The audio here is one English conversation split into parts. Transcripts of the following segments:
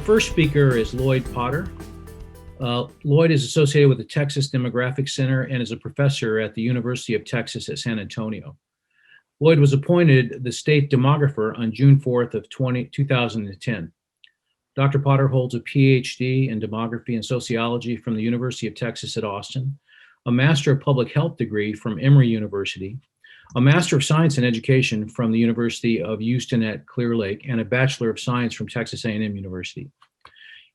first speaker is Lloyd Potter. Lloyd is associated with the Texas Demographic Center and is a professor at the University of Texas at San Antonio. Lloyd was appointed the state demographer on June 4th of 2010. Dr. Potter holds a PhD in demography and sociology from the University of Texas at Austin, a Master of Public Health degree from Emory University, a Master of Science in Education from the University of Houston at Clear Lake, and a Bachelor of Science from Texas A&M University.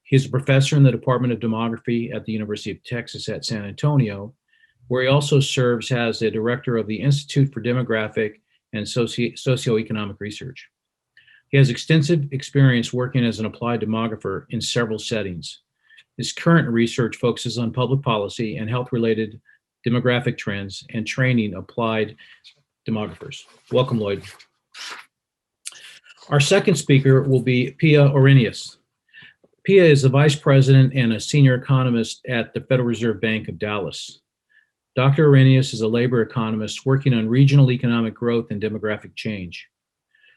He is a professor in the Department of Demography at the University of Texas at San Antonio, where he also serves as the director of the Institute for Demographic and Socioeconomic Research. He has extensive experience working as an applied demographer in several settings. His current research focuses on public policy and health-related demographic trends and training applied demographers. Welcome, Lloyd. Our second speaker will be Pia Orrenius. Pia is the vice president and a senior economist at the Federal Reserve Bank of Dallas. Dr. Orrenius is a labor economist working on regional economic growth and demographic change.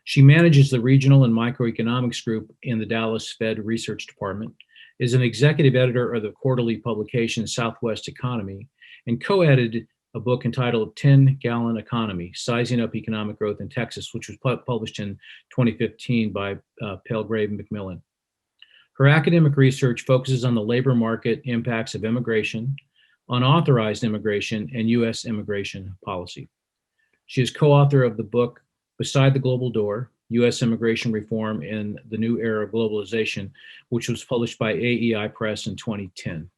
She manages the regional and microeconomics group in the Dallas Fed Research Department, is an executive editor of the quarterly publication Southwest Economy, and co-edited a book entitled 10-Gallon Economy, Sizing Up Economic Growth in Texas, which was published in 2015 by Palgrave Macmillan. Her academic research focuses on the labor market impacts of immigration, unauthorized immigration, and U.S. immigration policy. She is co-author of the book Beside the Global Door, U.S. Immigration Reform in the New Era of Globalization, which was published by AEI Press in 2010.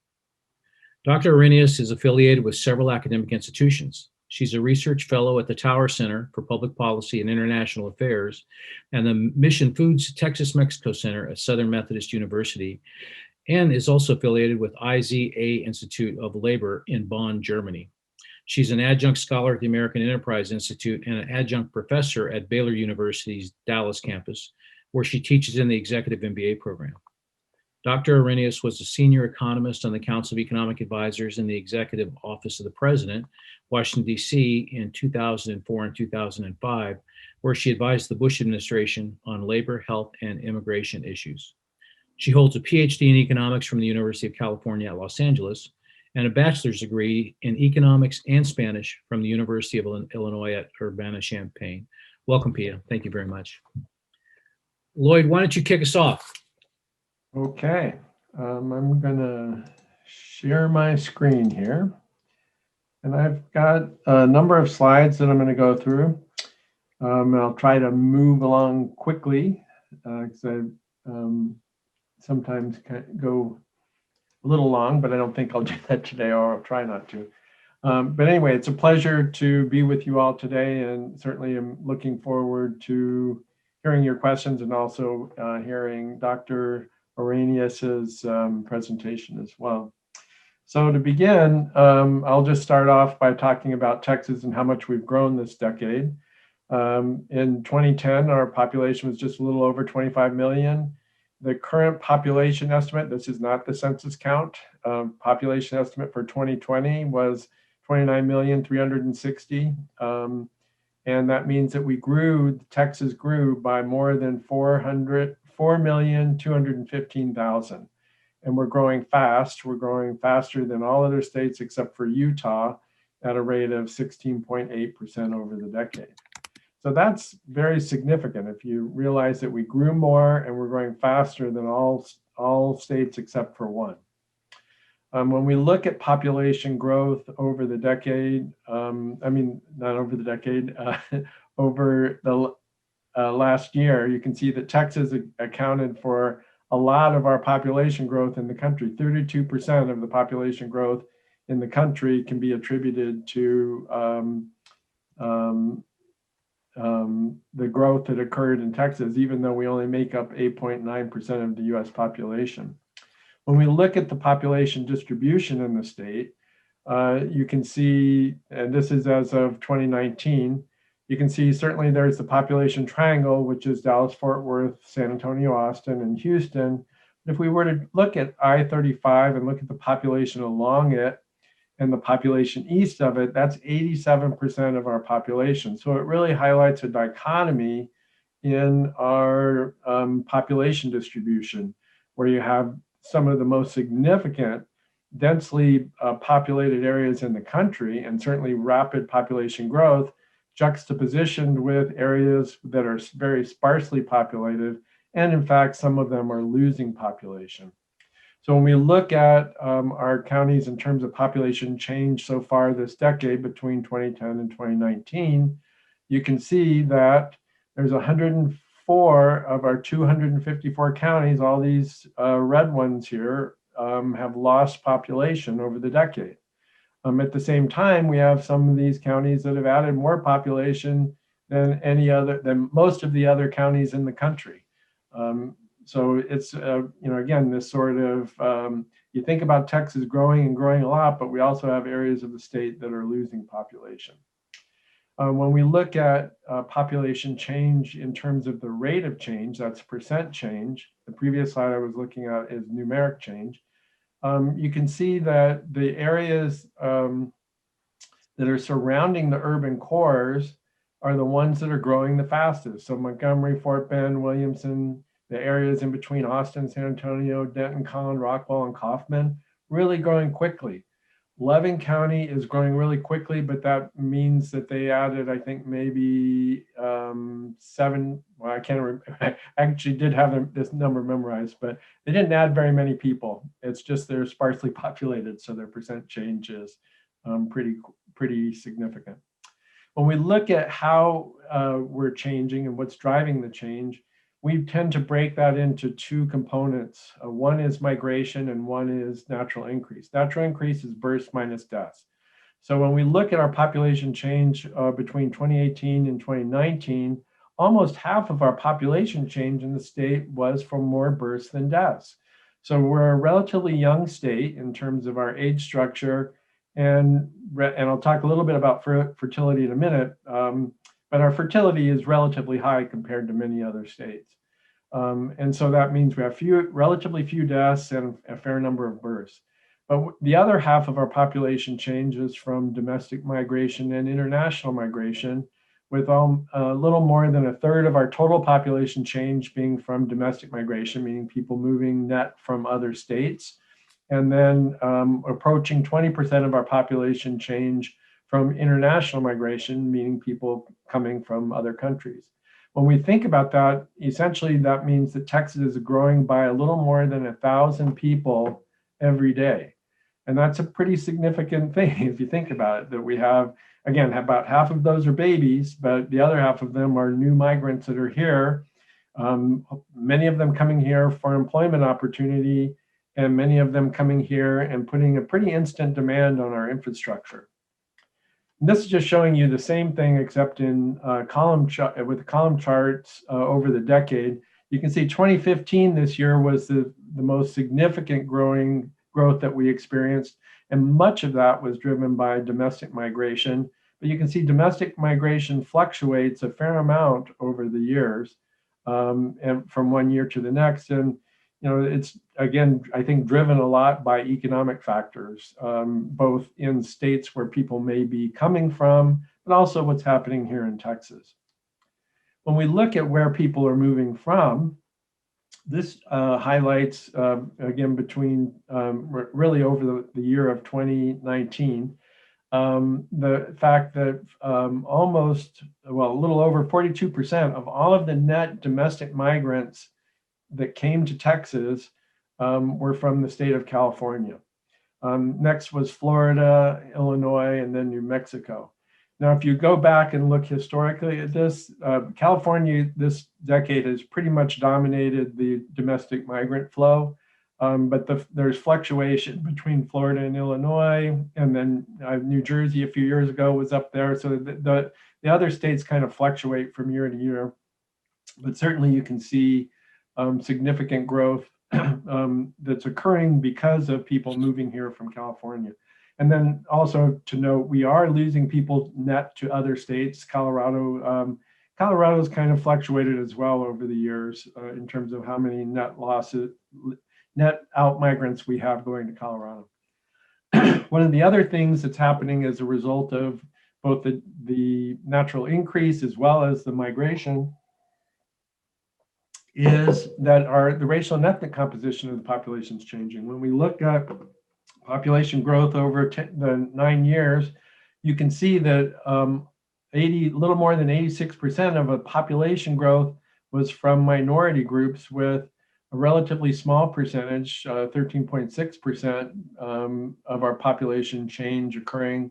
Dr. Orrenius is affiliated with several academic institutions. She's a research fellow at the Tower Center for Public Policy and International Affairs and the Mission Foods Texas-Mexico Center at Southern Methodist University, and is also affiliated with IZA Institute of Labor in Bonn, Germany. She's an adjunct scholar at the American Enterprise Institute and an adjunct professor at Baylor University's Dallas campus, where she teaches in the executive MBA program. Dr. Orrenius was a senior economist on the Council of Economic Advisors in the Executive Office of the President, Washington, D.C. in 2004 and 2005, where she advised the Bush administration on labor, health, and immigration issues. She holds a PhD in economics from the University of California at Los Angeles and a bachelor's degree in economics and Spanish from the University of Illinois at Urbana-Champaign. Welcome, Pia. Thank you very much. Lloyd, why don't you kick us off? Okay, I'm gonna share my screen here. And I've got a number of slides that I'm gonna go through. I'll try to move along quickly because I sometimes go a little long, but I don't think I'll do that today, or I'll try not to. But anyway, it's a pleasure to be with you all today, and certainly I'm looking forward to hearing your questions and also hearing Dr. Orrenius's presentation as well. So to begin, I'll just start off by talking about Texas and how much we've grown this decade. In 2010, our population was just a little over 25 million. The current population estimate, this is not the census count, population estimate for 2020 was 29,360,000. And that means that Texas grew by more than 4,215,000. And we're growing fast. We're growing faster than all other states except for Utah at a rate of 16.8% over the decade. So that's very significant if you realize that we grew more and we're growing faster than all states except for one. When we look at population growth over the decade, not over the decade, over the last year, you can see that Texas accounted for a lot of our population growth in the country. 32% of the population growth in the country can be attributed to the growth that occurred in Texas, even though we only make up 8.9% of the US population. When we look at the population distribution in the state, you can see, and this is as of 2019, you can see certainly there's the population triangle, which is Dallas, Fort Worth, San Antonio, Austin, and Houston. If we were to look at I-35 and look at the population along it, and the population east of it, that's 87% of our population. So it really highlights a dichotomy in our population distribution. where you have some of the most significant densely populated areas in the country, and certainly rapid population growth, juxtapositioned with areas that are very sparsely populated, and in fact, some of them are losing population. So when we look at our counties in terms of population change so far this decade between 2010 and 2019, you can see that there's 104 of our 254 counties, all these red ones here, have lost population over the decade. At the same time, we have some of these counties that have added more population than most of the other counties in the country. So it's, again, this sort of, you think about Texas growing and growing a lot, but we also have areas of the state that are losing population. When we look at population change in terms of the rate of change, that's percent change. The previous slide I was looking at is numeric change. You can see that the areas that are surrounding the urban cores are the ones that are growing the fastest. So Montgomery, Fort Bend, Williamson, the areas in between Austin, San Antonio, Denton, Collin, Rockwall, and Kaufman, really growing quickly. Loving County is growing really quickly, but that means that they added, I think, maybe 7, well, I can't remember. I actually did have this number memorized, but they didn't add very many people. It's just they're sparsely populated, so their percent change is pretty significant. When we look at how we're changing and what's driving the change, we tend to break that into two components. One is migration and one is natural increase. Natural increase is births minus deaths. So when we look at our population change between 2018 and 2019, almost half of our population change in the state was from more births than deaths. So we're a relatively young state in terms of our age structure, and I'll talk a little bit about fertility in a minute, but our fertility is relatively high compared to many other states. And so that means we have relatively few deaths and a fair number of births. But the other half of our population changes from domestic migration and international migration, with a little more than a third of our total population change being from domestic migration, meaning people moving net from other states, and then approaching 20% of our population change from international migration, meaning people coming from other countries. When we think about that, essentially that means that Texas is growing by a little more than 1,000 people every day. And that's a pretty significant thing if you think about it, that we have, again, about half of those are babies, but the other half of them are new migrants that are here, many of them coming here for employment opportunity, and many of them coming here and putting a pretty instant demand on our infrastructure. And this is just showing you the same thing, except in with column charts over the decade. You can see 2015 this year was the most significant growth that we experienced, and much of that was driven by domestic migration. But you can see domestic migration fluctuates a fair amount over the years, and from one year to the next. And it's, again, I think driven a lot by economic factors, both in states where people may be coming from, but also what's happening here in Texas. When we look at where people are moving from, this highlights, again, between really over the year of 2019, the fact that a little over 42% of all of the net domestic migrants that came to Texas were from the state of California. Next was Florida, Illinois, and then New Mexico. Now, if you go back and look historically at this, California this decade has pretty much dominated the domestic migrant flow, but there's fluctuation between Florida and Illinois, and then New Jersey a few years ago was up there. So the other states kind of fluctuate from year to year, but certainly you can see significant growth that's occurring because of people moving here from California. And then also to note, we are losing people net to other states. Colorado's kind of fluctuated as well over the years in terms of how many net out migrants we have going to Colorado. One of the other things that's happening as a result of both the natural increase as well as the migration is that the racial and ethnic composition of the population is changing. When we look at population growth over the 9 years, you can see that little more than 86% of a population growth was from minority groups, with a relatively small percentage, 13.6% of our population change occurring,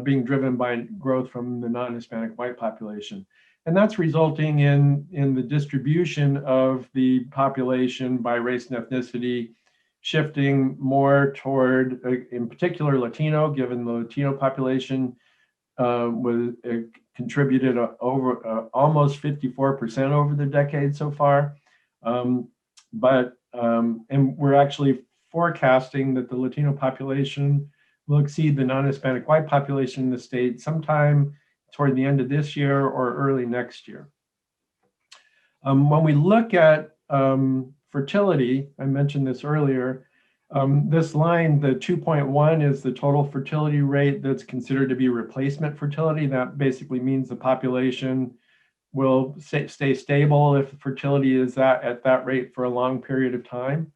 being driven by growth from the non-Hispanic white population. And that's resulting in the distribution of the population by race and ethnicity shifting more toward, in particular, Latino, given the Latino population contributed over almost 54% over the decade so far. And we're actually forecasting that the Latino population will exceed the non-Hispanic white population in the state sometime toward the end of this year or early next year. When we look at fertility, I mentioned this earlier, this line, the 2.1, is the total fertility rate that's considered to be replacement fertility. That basically means the population will stay stable if fertility is at that rate for a long period of time.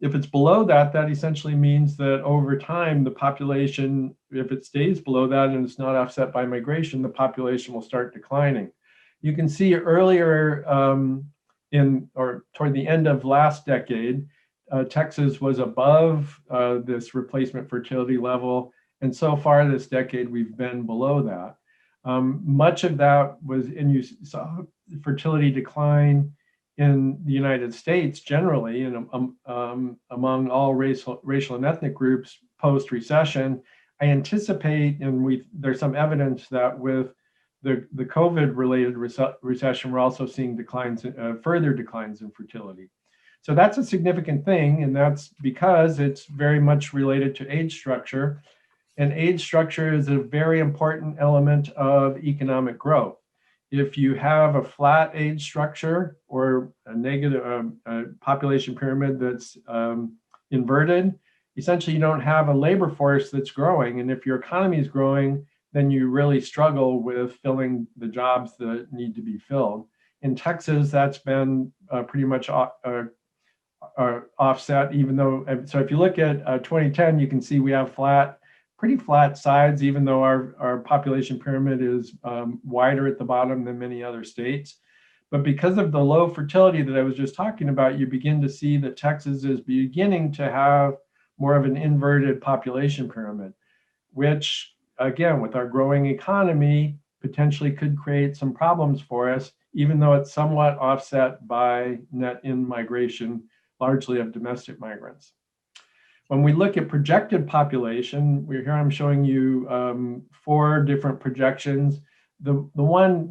If it's below that, that essentially means that over time, the population, if it stays below that and it's not offset by migration, the population will start declining. You can see earlier toward the end of last decade, Texas was above this replacement fertility level. And so far this decade, we've been below that. Much of that was, and you saw fertility decline in the United States generally, and among all racial and ethnic groups post-recession. I anticipate, and there's some evidence that with the COVID-related recession, we're also seeing further declines in fertility. So that's a significant thing, and that's because it's very much related to age structure. And age structure is a very important element of economic growth. If you have a flat age structure or a negative population pyramid that's inverted, essentially you don't have a labor force that's growing. And if your economy is growing, then you really struggle with filling the jobs that need to be filled. In Texas, that's been pretty much offset, even though, so if you look at 2010, you can see we have pretty flat sides, even though our population pyramid is wider at the bottom than many other states. But because of the low fertility that I was just talking about, you begin to see that Texas is beginning to have more of an inverted population pyramid, which, again, with our growing economy, potentially could create some problems for us, even though it's somewhat offset by net in-migration, largely of domestic migrants. When we look at projected population, I'm showing you 4 different projections. The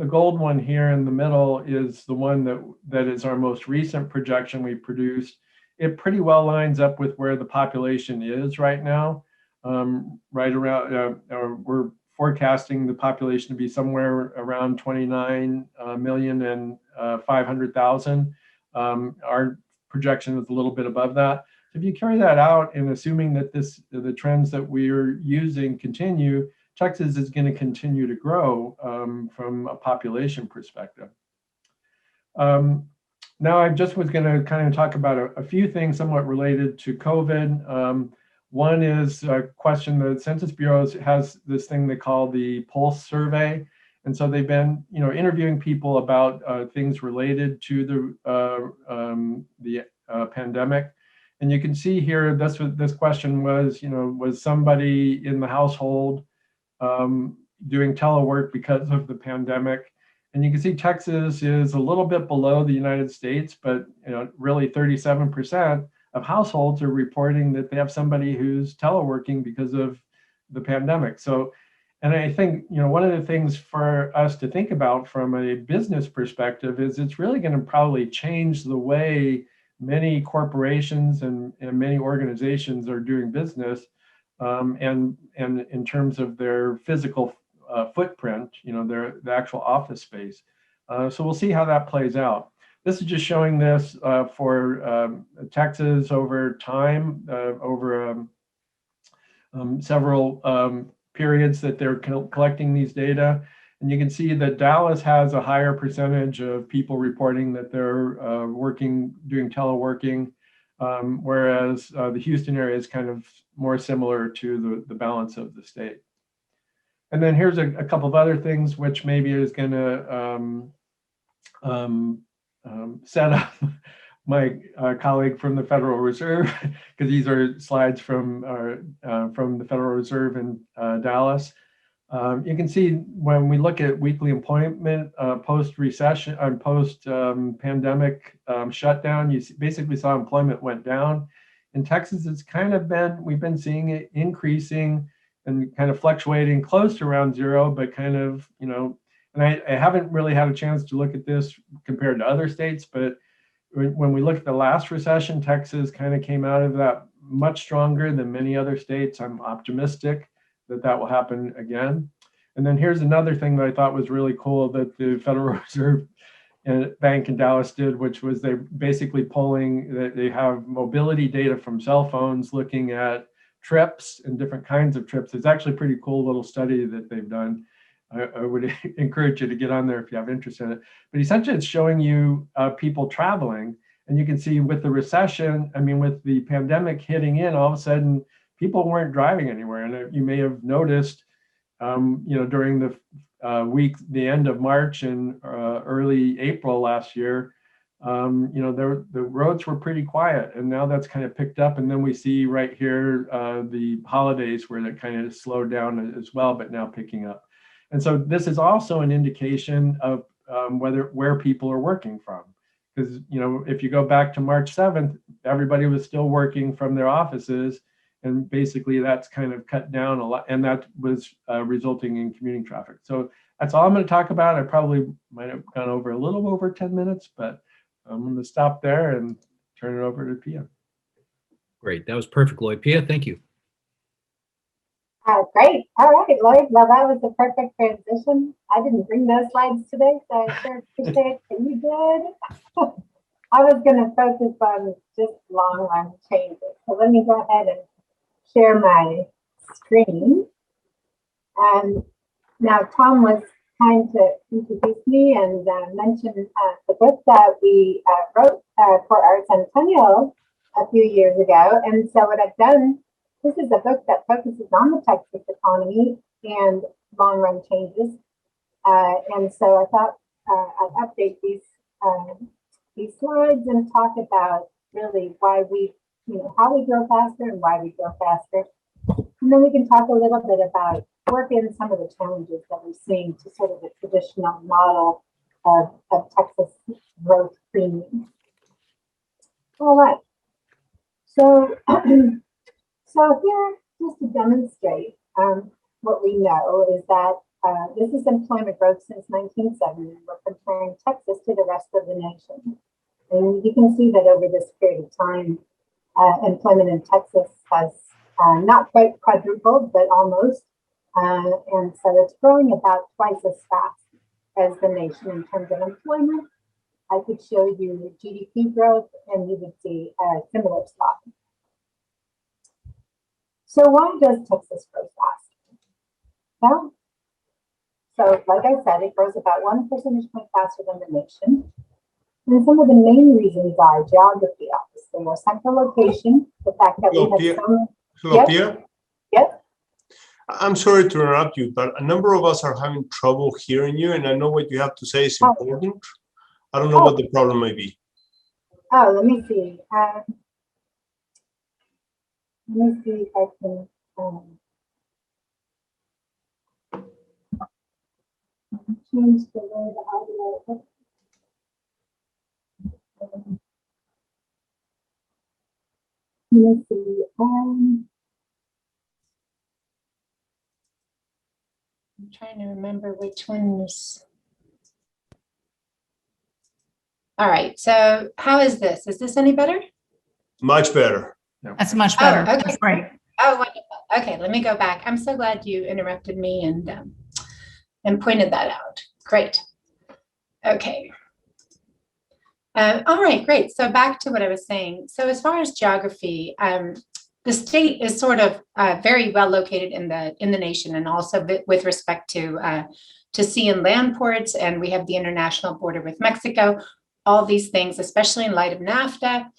gold one here in the middle is the one that is our most recent projection we produced. It pretty well lines up with where the population is right now. Right around, we're forecasting the population to be somewhere around 29,500,000. Our projection is a little bit above that. So if you carry that out, and assuming that the trends that we're using continue, Texas is going to continue to grow from a population perspective. Now I just was going to kind of talk about a few things somewhat related to COVID. One is a question. The Census Bureau has this thing they call the Pulse Survey. And so they've been, interviewing people about things related to the pandemic. And you can see here, that's what this question was, was somebody in the household doing telework because of the pandemic? And you can see Texas is a little bit below the United States, but really 37% of households are reporting that they have somebody who's teleworking because of the pandemic. So, and I think, one of the things for us to think about from a business perspective is it's really going to probably change the way many corporations and many organizations are doing business, and in terms of their physical footprint, the actual office space. So we'll see how that plays out. This is just showing this for Texas over time, over several periods that they're collecting these data. And you can see that Dallas has a higher percentage of people reporting that they're doing teleworking, whereas the Houston area is kind of more similar to the balance of the state. And then here's a couple of other things which maybe is going to set up my colleague from the Federal Reserve, because these are slides from the Federal Reserve in Dallas. You can see when we look at weekly employment post-recession and post-pandemic shutdown, you basically saw employment went down. In Texas, it's kind of we've been seeing it increasing and kind of fluctuating close to around zero, but kind of, and I haven't really had a chance to look at this compared to other states, but when we look at the last recession, Texas kind of came out of that much stronger than many other states. I'm optimistic that will happen again. And then here's another thing that I thought was really cool that the Federal Reserve Bank in Dallas did, which was they basically they have mobility data from cell phones looking at trips and different kinds of trips. It's actually a pretty cool little study that they've done. I would encourage you to get on there if you have interest in it. But essentially it's showing you people traveling. And you can see with the recession, with the pandemic hitting in, all of a sudden people weren't driving anywhere. And you may have noticed, during the the end of March and early April last year, the roads were pretty quiet, and now that's kind of picked up. And then we see right here the holidays where that kind of slowed down as well, but now picking up. And so this is also an indication of where people are working from. Because, if you go back to March 7th, everybody was still working from their offices. And basically that's kind of cut down a lot. And that was resulting in commuting traffic. So that's all I'm going to talk about. I probably might have gone over a little over 10 minutes, but I'm going to stop there and turn it over to Pia. Great. That was perfect, Lloyd. Pia, thank you. Great. All right, Lloyd. Well, that was the perfect transition. I didn't bring those slides today, so I sure appreciate that you did. I was going to focus on just long-run changes. So let me go ahead and share my screen. And now Tom was kind to introduce me and mention the book that we wrote for our centennial a few years ago. And so what I've done, this is a book that focuses on the Texas economy and long-run changes. And so I thought I'd update these slides and talk about really why how we grow faster and why we grow faster. And then we can talk a little bit about work in some of the challenges that we're seeing to sort of the traditional model of Texas growth premium. All right. So, so here, just to demonstrate what we know is that this is employment growth since 1970. We're comparing Texas to the rest of the nation. And you can see that over this period of time, employment in Texas has not quite quadrupled, but almost. And so it's growing about twice as fast as the nation in terms of employment. I could show you GDP growth and you would see a similar spot. So why does Texas grow fast? Well, so like I said, it grows about 1 percentage point faster than the nation. And some of the main reasons are geography, obviously, our central location, the fact that we have some... Hello, Pia. Yes. I'm sorry to interrupt you, but a number of us are having trouble hearing you, and I know what you have to say is important. I don't know what the problem may be. Oh, let me see. Let me see if I can change the way the audio. Let me see. I'm trying to remember which ones. All right. So how is this? Is this any better? Much better. That's much better. Oh, okay. That's great. Oh, wonderful. Okay, let me go back. I'm so glad you interrupted me and pointed that out. Great. Okay. All right, great. So back to what I was saying. So as far as geography, the state is sort of very well located in the nation, and also with respect to sea and land ports, and we have the international border with Mexico. All these things, especially in light of NAFTA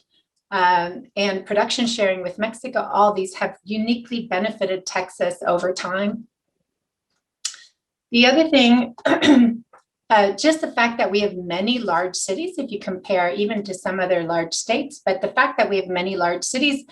and production sharing with Mexico, all these have uniquely benefited Texas over time. The other thing, just the fact that we have many large cities, if you compare even to some other large states, but the fact that we have many large cities,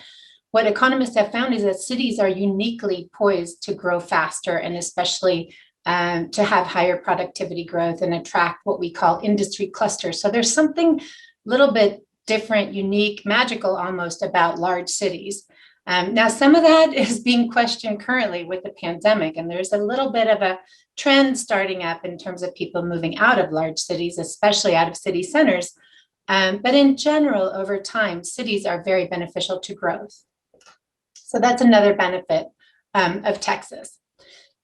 what economists have found is that cities are uniquely poised to grow faster, and especially to have higher productivity growth and attract what we call industry clusters. So there's something a little bit different, unique, magical almost about large cities. Now, some of that is being questioned currently with the pandemic, and there's a little bit of a trend starting up in terms of people moving out of large cities, especially out of city centers. But in general, over time, cities are very beneficial to growth. So that's another benefit of Texas.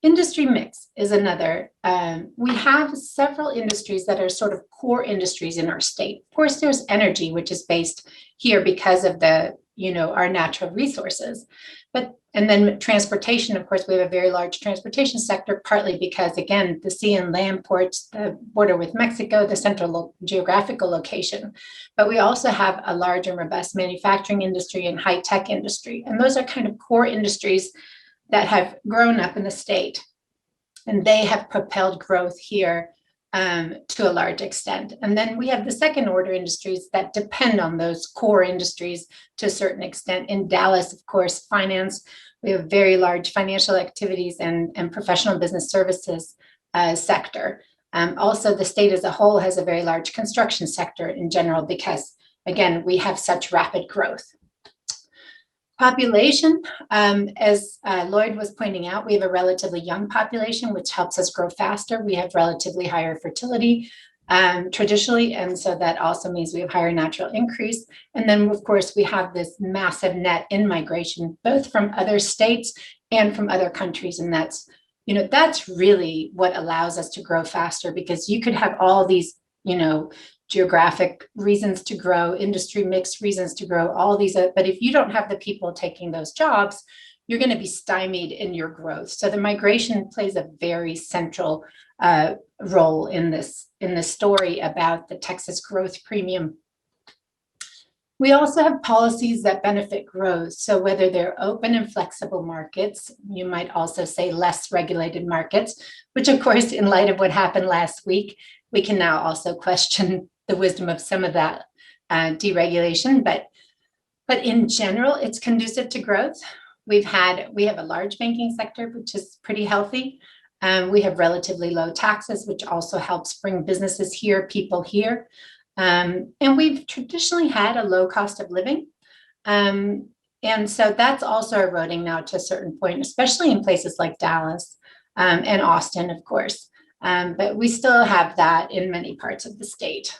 Industry mix is another. We have several industries that are sort of core industries in our state. Of course, there's energy, which is based here because of the, our natural resources. And then transportation, of course, we have a very large transportation sector, partly because, again, the sea and land ports, the border with Mexico, the central geographical location. But we also have a large and robust manufacturing industry and high-tech industry. And those are kind of core industries that have grown up in the state, and they have propelled growth here to a large extent. And then we have the second order industries that depend on those core industries to a certain extent. In Dallas, of course, finance, we have very large financial activities and professional business services sector. Also, the state as a whole has a very large construction sector in general because, again, we have such rapid growth. Population, as Lloyd was pointing out, we have a relatively young population, which helps us grow faster. We have relatively higher fertility traditionally, and so that also means we have higher natural increase. And then, of course, we have this massive net in migration, both from other states and from other countries, and that's really what allows us to grow faster, because you could have all these, geographic reasons to grow, industry mix reasons to grow, all these, but if you don't have the people taking those jobs, you're going to be stymied in your growth. So the migration plays a very central role in this story about the Texas growth premium. We also have policies that benefit growth. So whether they're open and flexible markets, you might also say less regulated markets, which of course, in light of what happened last week, we can now also question the wisdom of some of that deregulation, but in general, it's conducive to growth. We have a large banking sector, which is pretty healthy. We have relatively low taxes, which also helps bring businesses here, people here. And we've traditionally had a low cost of living. And so that's also eroding now to a certain point, especially in places like Dallas and Austin, of course. But we still have that in many parts of the state.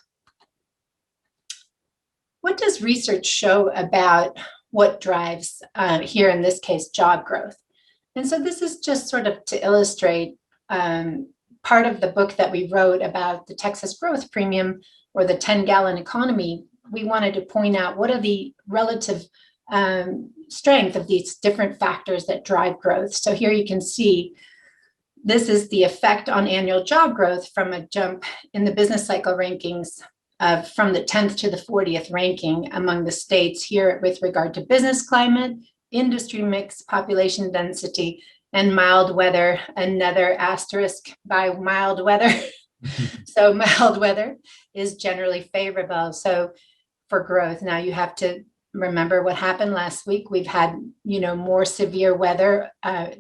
What does research show about what drives, here in this case, job growth? And so this is just sort of to illustrate part of the book that we wrote about the Texas growth premium, or the 10-gallon economy. We wanted to point out what are the relative strength of these different factors that drive growth. So here you can see this is the effect on annual job growth from a jump in the business cycle rankings from the 10th to the 40th ranking among the states here with regard to business climate, industry mix, population density, and mild weather, another asterisk by mild weather. So mild weather is generally favorable. So for growth, now you have to remember what happened last week. We've had, more severe weather,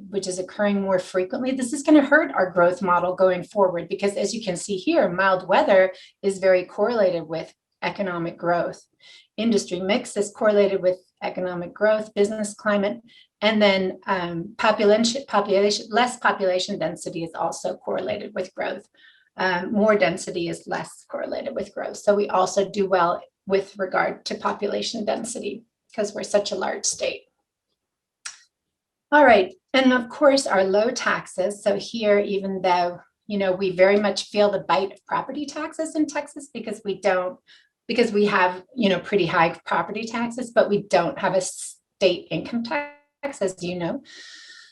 which is occurring more frequently. This is going to hurt our growth model going forward, because as you can see here, mild weather is very correlated with economic growth. Industry mix is correlated with economic growth, business climate, and then less population density is also correlated with growth. More density is less correlated with growth. So we also do well with regard to population density because we're such a large state. All right, and of course our low taxes. So here, even though, we very much feel the bite of property taxes in Texas because we have, pretty high property taxes, but we don't have state income tax, as you know.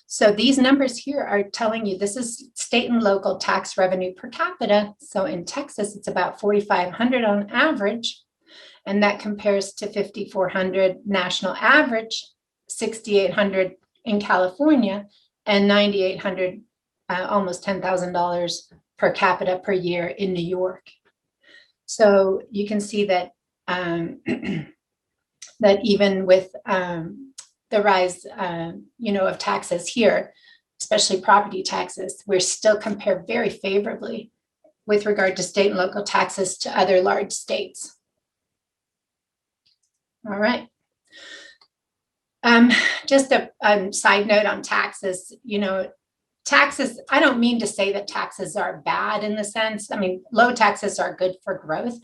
So these numbers here are telling you this is state and local tax revenue per capita. So in Texas, it's about $4,500 on average, and that compares to $5,400 national average, $6,800 in California, and $9,800, almost $10,000 per capita per year in New York. So you can see that that even with the rise, of taxes here, especially property taxes, we're still compared very favorably with regard to state and local taxes to other large states. All right. Just a side note on taxes, taxes, I don't mean to say that taxes are bad in the sense, low taxes are good for growth,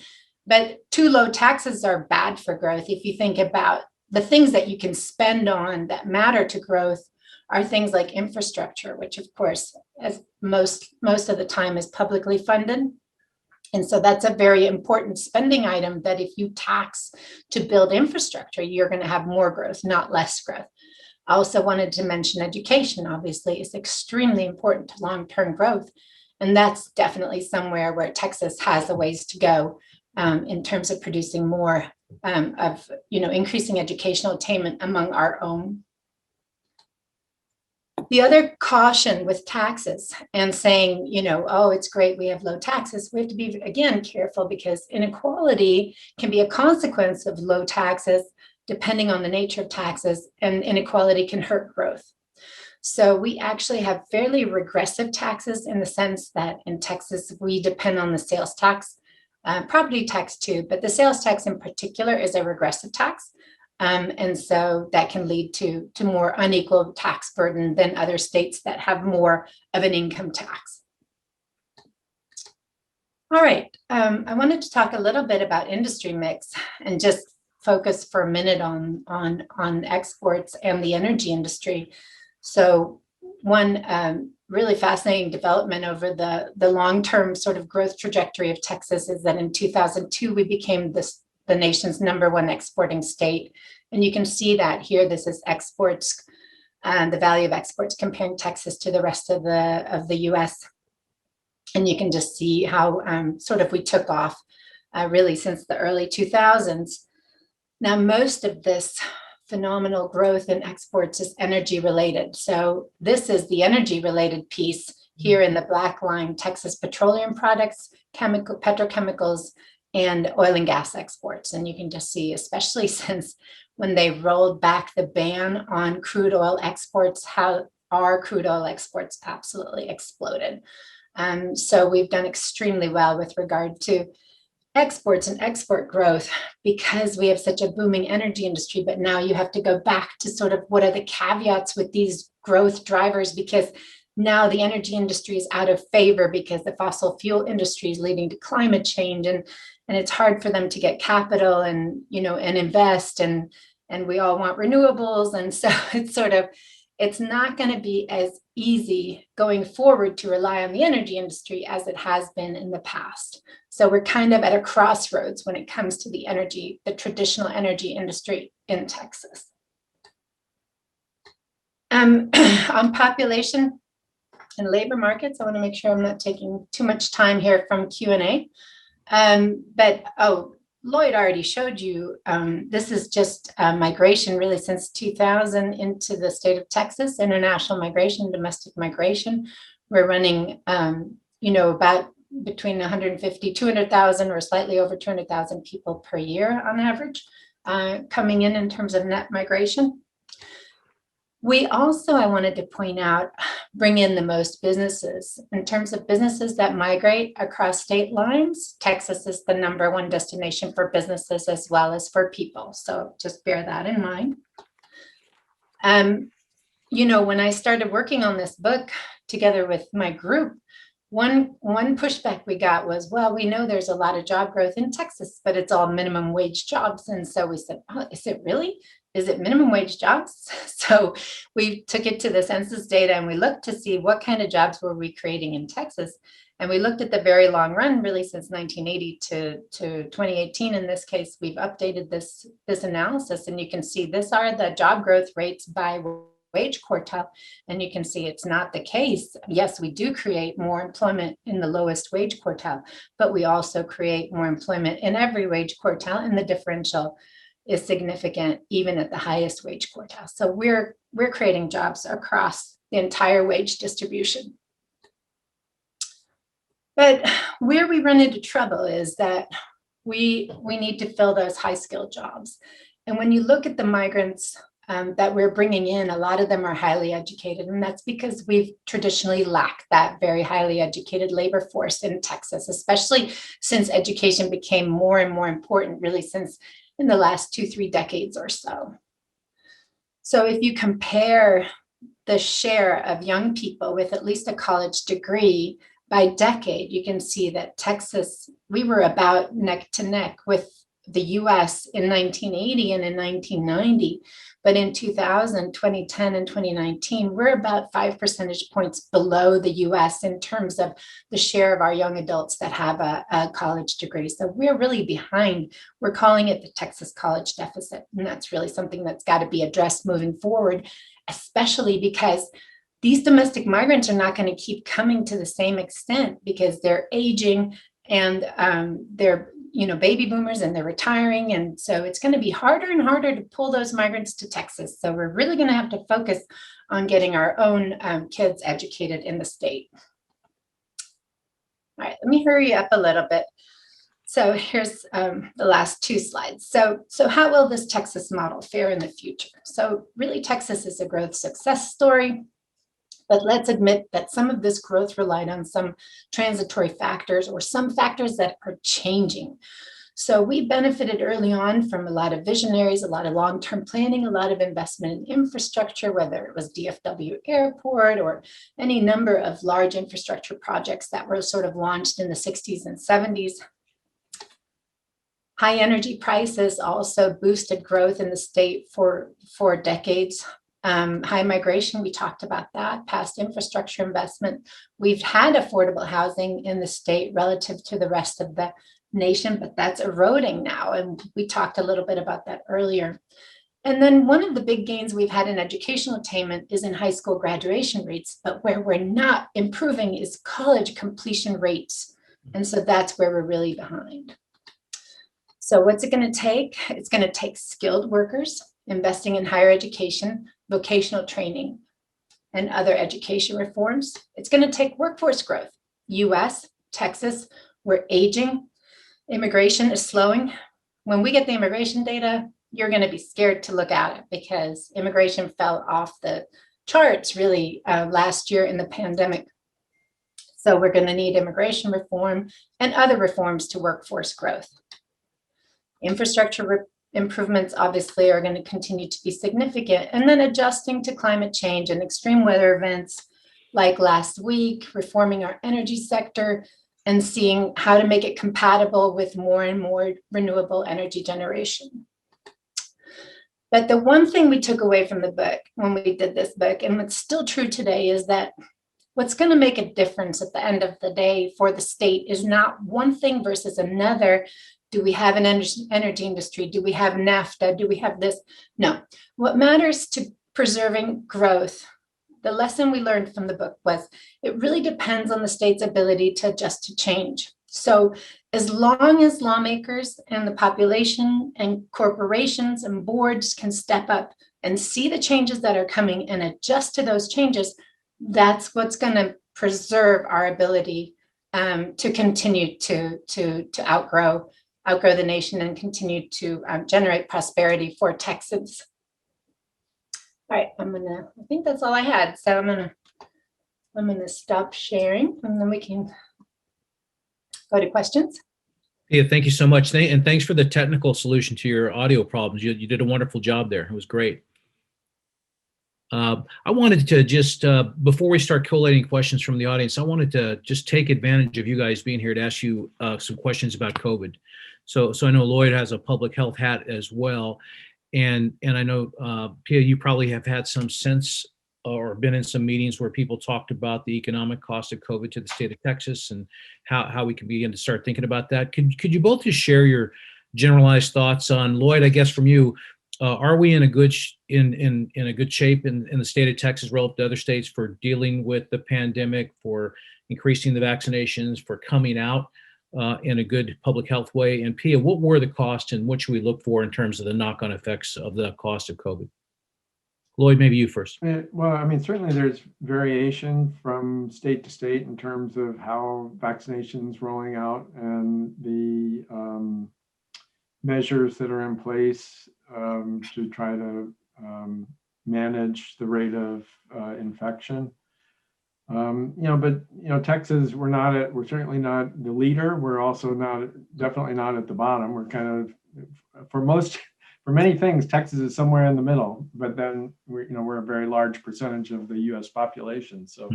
but too low taxes are bad for growth. If you think about the things that you can spend on that matter to growth are things like infrastructure, which of course, as most of the time is publicly funded. And so that's a very important spending item that if you tax to build infrastructure, you're going to have more growth, not less growth. I also wanted to mention education, obviously, is extremely important to long-term growth. And that's definitely somewhere where Texas has a ways to go in terms of producing more increasing educational attainment among our own. The other caution with taxes and saying, oh, it's great, we have low taxes, we have to be, again, careful because inequality can be a consequence of low taxes, depending on the nature of taxes, and inequality can hurt growth. So we actually have fairly regressive taxes in the sense that in Texas, we depend on the sales tax, property tax too, but the sales tax in particular is a regressive tax. And so that can lead to more unequal tax burden than other states that have more of an income tax. All right, I wanted to talk a little bit about industry mix and just focus for a minute on exports and the energy industry. So one really fascinating development over the long-term sort of growth trajectory of Texas is that in 2002, we became the nation's #1 exporting state. And you can see that here, this is exports, the value of exports comparing Texas to the rest of the US. And you can just see how sort of we took off really since the early 2000s. Now, most of this phenomenal growth in exports is energy related. So this is the energy related piece here in the black line: Texas petroleum products, petrochemicals, and oil and gas exports. And you can just see, especially since when they rolled back the ban on crude oil exports, how our crude oil exports absolutely exploded. So we've done extremely well with regard to exports and export growth because we have such a booming energy industry. But now you have to go back to sort of what are the caveats with these growth drivers, because now the energy industry is out of favor because the fossil fuel industry is leading to climate change, and it's hard for them to get capital and invest, and we all want renewables. And so it's not going to be as easy going forward to rely on the energy industry as it has been in the past. So we're kind of at a crossroads when it comes to the traditional energy industry in Texas. On population and labor markets, I want to make sure I'm not taking too much time here from Q&A. Lloyd already showed you, this is just migration really since 2000 into the state of Texas, international migration, domestic migration. We're running, about between 150, 200,000 or slightly over 200,000 people per year on average coming in terms of net migration. We also, I wanted to point out, bring in the most businesses. In terms of businesses that migrate across state lines, Texas is the #1 destination for businesses as well as for people. So just bear that in mind. When I started working on this book together with my group, one pushback we got was, well, we know there's a lot of job growth in Texas, but it's all minimum wage jobs. And so we said, oh, is it really? is it minimum wage jobs? So we took it to the census data and we looked to see what kind of jobs were we creating in Texas. And we looked at the very long run, really since 1980 to 2018. In this case, we've updated this analysis, and you can see this are the job growth rates by wage quartile. And you can see it's not the case. Yes, we do create more employment in the lowest wage quartile, but we also create more employment in every wage quartile, and the differential is significant even at the highest wage quartile. So we're creating jobs across the entire wage distribution. But where we run into trouble is that we need to fill those high skilled jobs. And when you look at the migrants that we're bringing in, a lot of them are highly educated. And that's because we've traditionally lacked that very highly educated labor force in Texas, especially since education became more and more important, really since in the last 2-3 decades or so. So if you compare the share of young people with at least a college degree by decade, you can see that Texas, we were about neck to neck with the US in 1980 and in 1990. But in 2000, 2010, and 2019, we're about 5 percentage points below the US in terms of the share of our young adults that have a college degree. So we're really behind. We're calling it the Texas college deficit. And that's really something that's got to be addressed moving forward, especially because these domestic migrants are not going to keep coming to the same extent because they're aging and they're baby boomers and they're retiring. And so it's going to be harder and harder to pull those migrants to Texas. So we're really going to have to focus on getting our own kids educated in the state. All right, let me hurry up a little bit. So here's the last 2 slides. So how will this Texas model fare in the future? So really, Texas is a growth success story. But let's admit that some of this growth relied on some transitory factors or some factors that are changing. So we benefited early on from a lot of visionaries, a lot of long-term planning, a lot of investment in infrastructure, whether it was DFW Airport or any number of large infrastructure projects that were sort of launched in the 60s and 70s. High energy prices also boosted growth in the state for decades. High migration, we talked about that, past infrastructure investment. We've had affordable housing in the state relative to the rest of the nation, but that's eroding now. And we talked a little bit about that earlier. And then one of the big gains we've had in educational attainment is in high school graduation rates, but where we're not improving is college completion rates. And so that's where we're really behind. So what's it going to take? It's going to take skilled workers, investing in higher education, vocational training, and other education reforms. It's going to take workforce growth. US, Texas, we're aging. Immigration is slowing. When we get the immigration data, you're going to be scared to look at it because immigration fell off the charts really last year in the pandemic. So we're going to need immigration reform and other reforms to workforce growth. Infrastructure improvements obviously are going to continue to be significant, and then adjusting to climate change and extreme weather events like last week, reforming our energy sector and seeing how to make it compatible with more and more renewable energy generation. But the one thing we took away from the book when we did this book, and what's still true today, is that what's going to make a difference at the end of the day for the state is not one thing versus another. Do we have an energy industry? Do we have NAFTA? Do we have this? No. What matters to preserving growth, the lesson we learned from the book was it really depends on the state's ability to adjust to change. So as long as lawmakers and the population and corporations and boards can step up and see the changes that are coming and adjust to those changes, that's what's going to preserve our ability to continue to outgrow the nation and continue to generate prosperity for Texans. All right, I think that's all I had. So I'm gonna stop sharing and then we can go to questions. Yeah, thank you so much. And thanks for the technical solution to your audio problems. You did a wonderful job there. It was great. I wanted to just, before we start collating questions from the audience, I wanted to just take advantage of you guys being here to ask you some questions about COVID. So I know Lloyd has a public health hat as well. And I know, Pia, you probably have had some sense or been in some meetings where people talked about the economic cost of COVID to the state of Texas and how we can begin to start thinking about that. Could you both just share your generalized thoughts on, Lloyd, I guess from you, are we in a good in a good shape in the state of Texas relative to other states for dealing with the pandemic, for increasing the vaccinations, for coming out in a good public health way? And Pia, what were the costs and what should we look for in terms of the knock-on effects of the cost of COVID? Lloyd, maybe you first. Well, I mean, certainly there's variation from state to state in terms of how vaccinations rolling out and the measures that are in place to try to manage the rate of infection. But Texas, we're certainly not the leader. We're also definitely not at the bottom. We're kind of, for many things, Texas is somewhere in the middle, but then we're a very large percentage of the US population. So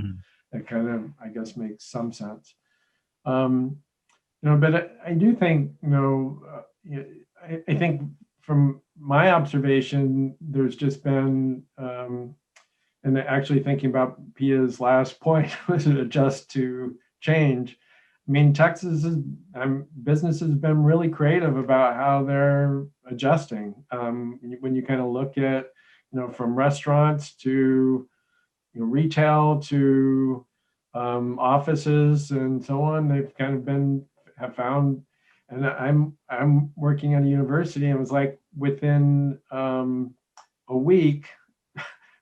that kind of, I guess, makes some sense. But I do think, I think from my observation, there's just been, and actually thinking about Pia's last point, was it adjust to change? I mean, business has been really creative about how they're adjusting. When you kind of look at, from restaurants to retail to offices and so on, they've kind of have found. And I'm working at a university, and it was like within a week,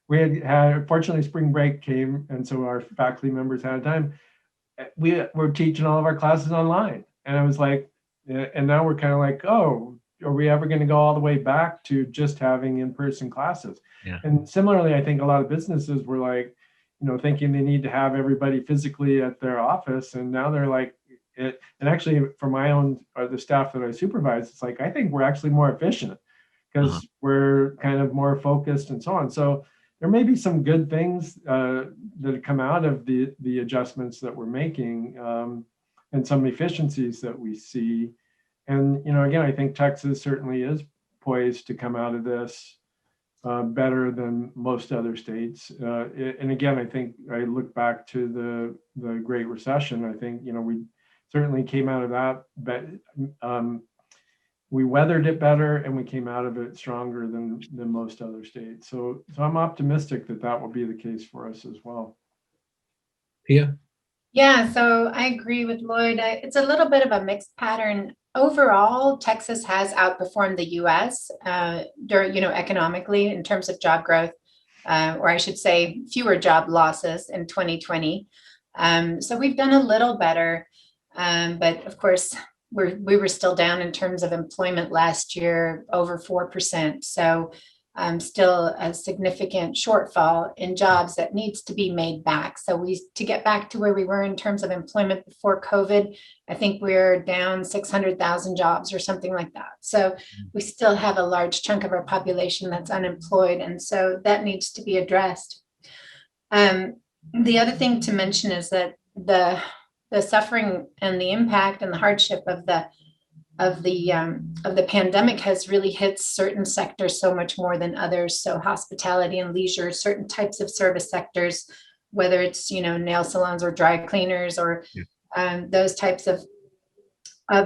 we had fortunately spring break came, and so our faculty members had time. We were teaching all of our classes online, and I was like, and now we're kind of like, oh, are we ever going to go all the way back to just having in-person classes? Yeah. And similarly, I think a lot of businesses were like, thinking they need to have everybody physically at their office, and now they're like, and actually for my own, or the staff that I supervise, it's like, I think we're actually more efficient because we're kind of more focused and so on. So there may be some good things that come out of the adjustments that we're making and some efficiencies that we see. And, again, I think Texas certainly is poised to come out of this better than most other states. And again, I think I look back to the Great Recession. I think, we certainly came out of that, but we weathered it better and we came out of it stronger than most other states. So I'm optimistic that will be the case for us as well. Pia? Yeah, so I agree with Lloyd. It's a little bit of a mixed pattern. Overall, Texas has outperformed the US economically in terms of job growth, or I should say fewer job losses in 2020. So we've done a little better, but of course, we were still down in terms of employment last year, over 4%. So still a significant shortfall in jobs that needs to be made back. So to get back to where we were in terms of employment before COVID, I think we're down 600,000 jobs or something like that. So we still have a large chunk of our population that's unemployed. And so that needs to be addressed. The other thing to mention is that the suffering and the impact and the hardship of the pandemic has really hit certain sectors so much more than others. So hospitality and leisure, certain types of service sectors, whether it's nail salons or dry cleaners or those types of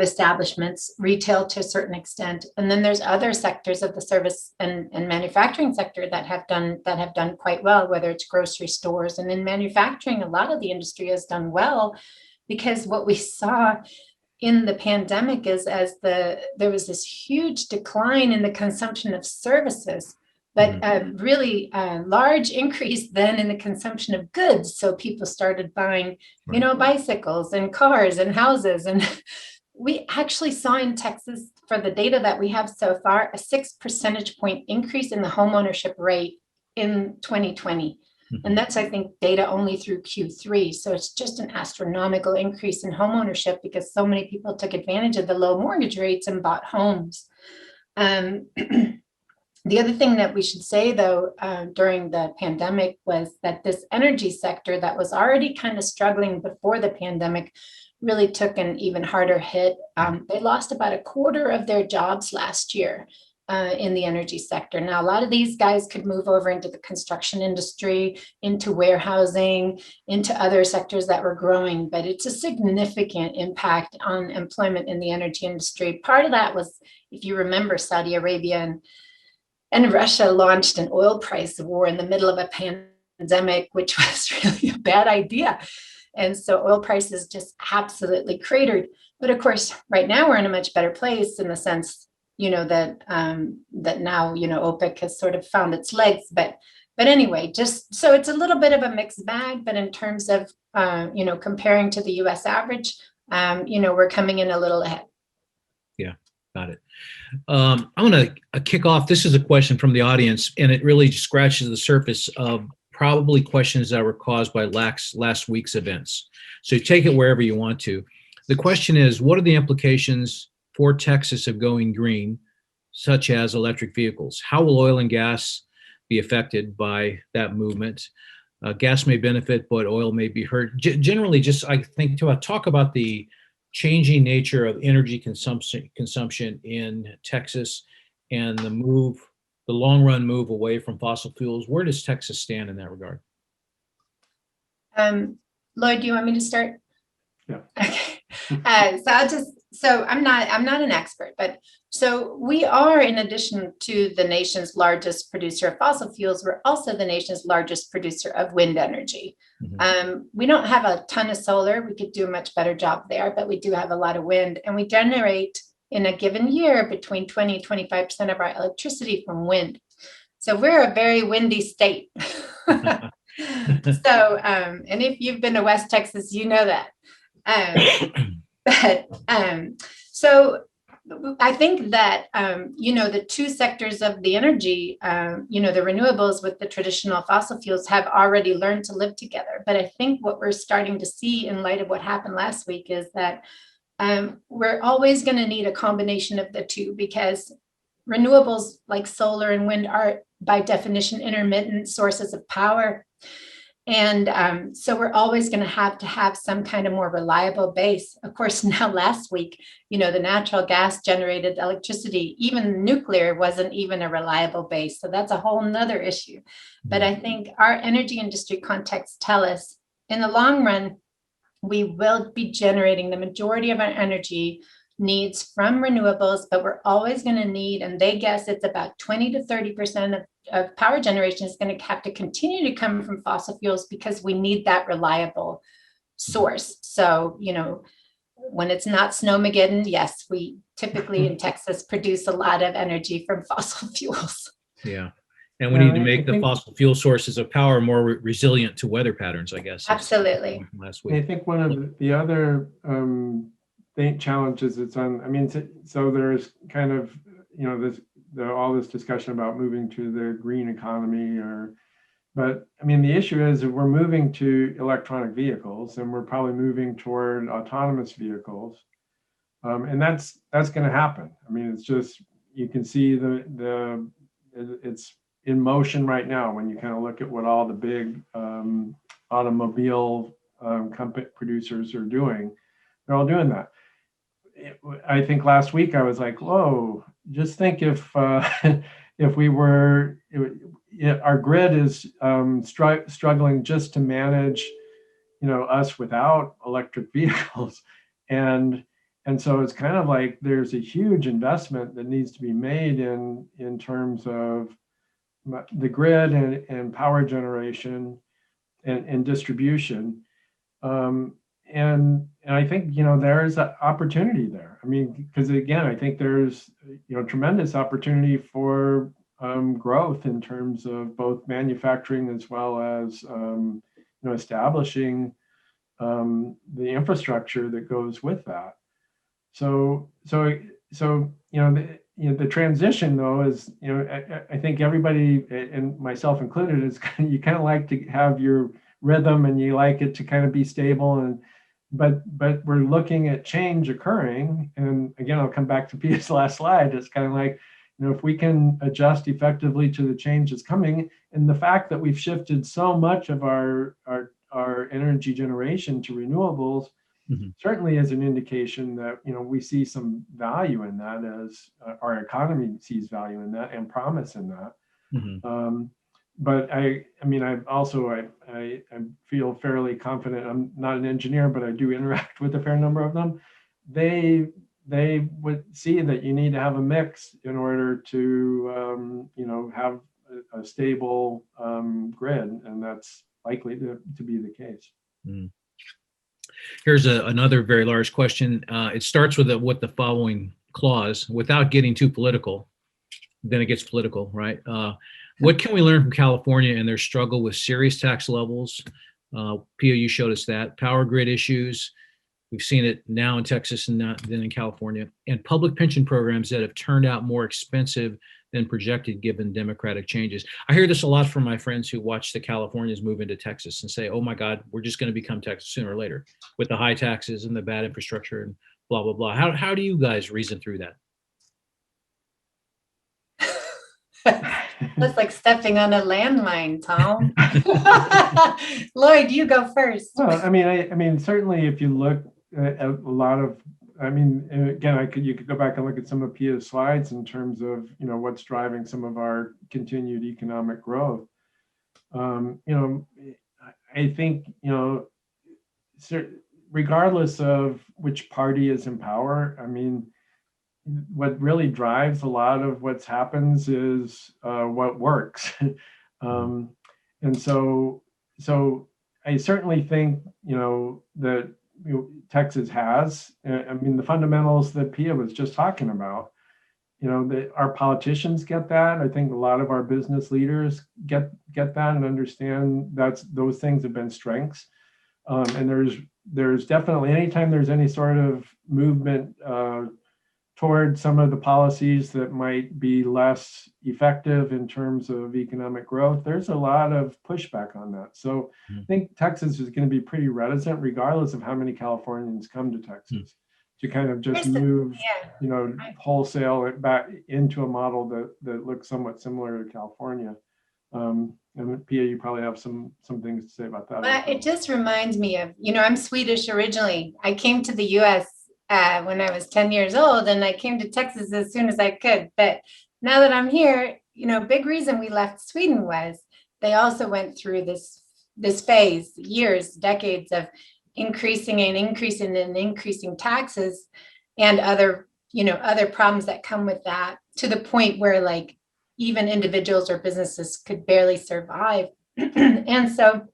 establishments, retail to a certain extent, and then there's other sectors of the service and manufacturing sector that have done quite well, whether it's grocery stores. And in manufacturing, a lot of the industry has done well, because what we saw in the pandemic is there was this huge decline in the consumption of services, but a really large increase then in the consumption of goods. So people started buying, bicycles and cars and houses. And we actually saw in Texas, for the data that we have so far, a 6 percentage point increase in the homeownership rate in 2020. And that's, I think, data only through Q3. So it's just an astronomical increase in homeownership because so many people took advantage of the low mortgage rates and bought homes. The other thing that we should say, though, during the pandemic was that this energy sector that was already kind of struggling before the pandemic really took an even harder hit. They lost about a quarter of their jobs last year. in the energy sector. Now, a lot of these guys could move over into the construction industry, into warehousing, into other sectors that were growing, but it's a significant impact on employment in the energy industry. Part of that was, if you remember, Saudi Arabia and Russia launched an oil price war in the middle of a pandemic, which was really a bad idea. And so oil prices just absolutely cratered. But of course, right now we're in a much better place in the sense, that now, OPEC has sort of found its legs. But anyway, just so it's a little bit of a mixed bag. But in terms of, comparing to the U.S. average, we're coming in a little ahead. Yeah, got it. I'm going to kick off. This is a question from the audience, and it really scratches the surface of probably questions that were caused by last week's events. So take it wherever you want to. The question is, what are the implications for Texas of going green, such as electric vehicles? How will oil and gas be affected by that movement? Gas may benefit, but oil may be hurt. Generally, just I think to talk about the changing nature of energy consumption in Texas and the long run move away from fossil fuels. Where does Texas stand in that regard? Lloyd, do you want me to start? Yeah. Okay. So I'm not an expert, but so we are, in addition to the nation's largest producer of fossil fuels, we're also the nation's largest producer of wind energy. Mm-hmm. We don't have a ton of solar. We could do a much better job there, but we do have a lot of wind, and we generate in a given year between 20 and 25% of our electricity from wind. So we're a very windy state. So, and if you've been to West Texas, you know that. So I think that, the two sectors of the energy, the renewables with the traditional fossil fuels have already learned to live together. But I think what we're starting to see in light of what happened last week is that we're always going to need a combination of the two, because renewables like solar and wind are by definition intermittent sources of power. And so we're always going to have some kind of more reliable base. Of course, now last week, the natural gas generated electricity, even nuclear wasn't even a reliable base. So that's a whole nother issue. But I think our energy industry contexts tell us in the long run, we will be generating the majority of our energy needs from renewables, but we're always going to need, and they guess it's about 20 to 30% of power generation is going to have to continue to come from fossil fuels, because we need that reliable source. So, when it's not Snowmageddon, yes, we typically in Texas produce a lot of energy from fossil fuels. Yeah. And we need to make the fossil fuel sources of power more resilient to weather patterns, I guess. Absolutely. Last week. I think one of the other challenges it's on, so there's kind of, all this discussion about moving to the green economy, but the issue is that we're moving to electronic vehicles, and we're probably moving toward autonomous vehicles. And that's going to happen. It's just, you can see it's in motion right now when you kind of look at what all the big automobile company producers are doing. They're all doing that. I think last week I was like, whoa, just think if we were, our grid is struggling just to manage, us without electric vehicles. And so it's kind of like there's a huge investment that needs to be made in terms of the grid and power generation and distribution. And I think, there's an opportunity there. Because again, I think there's, tremendous opportunity for growth in terms of both manufacturing as well as, establishing the infrastructure that goes with that. So the transition though is, I think everybody, and myself included, is you kind of like to have your rhythm and you like it to kind of be stable, but we're looking at change occurring. And again, I'll come back to Pia's last slide. It's kind of like, if we can adjust effectively to the change that's coming, and the fact that we've shifted so much of our energy generation to renewables, certainly is an indication that, we see some value in that, as our economy sees value in that and promise in that. But I feel fairly confident. I'm not an engineer, but I do interact with a fair number of them. They would see that you need to have a mix in order to, have a stable grid, and that's likely to be the case. Here's another very large question. It starts with the following clause: without getting too political. Then it gets political, right? What can we learn from California and their struggle with serious tax levels? Pia, you showed us that. Power grid issues. We've seen it now in Texas and then in California. And public pension programs that have turned out more expensive than projected given democratic changes. I hear this a lot from my friends who watch the Californians move into Texas and say, oh my God, we're just going to become Texas sooner or later with the high taxes and the bad infrastructure and blah, blah, blah. How do you guys reason through that? That's like stepping on a landmine, Tom. Lloyd, you go first. Well, I mean, certainly if you look at a lot of, and again, you could go back and look at some of Pia's slides in terms of, what's driving some of our continued economic growth. I think, regardless of which party is in power, what really drives a lot of what happens is what works. And so I certainly think, that Texas has, the fundamentals that Pia was just talking about, that our politicians get that. I think a lot of our business leaders get that and understand those things have been strengths. And there's definitely, anytime there's any sort of movement toward some of the policies that might be less effective in terms of economic growth, there's a lot of pushback on that. So I think Texas is going to be pretty reticent, regardless of how many Californians come to Texas, to kind of just move, wholesale it back into a model that looks somewhat similar to California. And Pia, you probably have some things to say about that. Well, it just reminds me of, I'm Swedish originally. I came to the US when I was 10 years old, and I came to Texas as soon as I could. But now that I'm here, big reason we left Sweden was they also went through this phase, years, decades of increasing taxes and other problems that come with that, to the point where like even individuals or businesses could barely survive. And so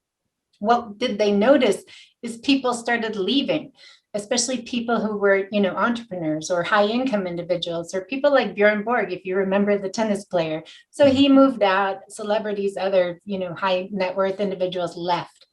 what did they notice is people started leaving, especially people who were, entrepreneurs or high income individuals, or people like Bjorn Borg, if you remember, the tennis player. So he moved out, celebrities, other, high net worth individuals left.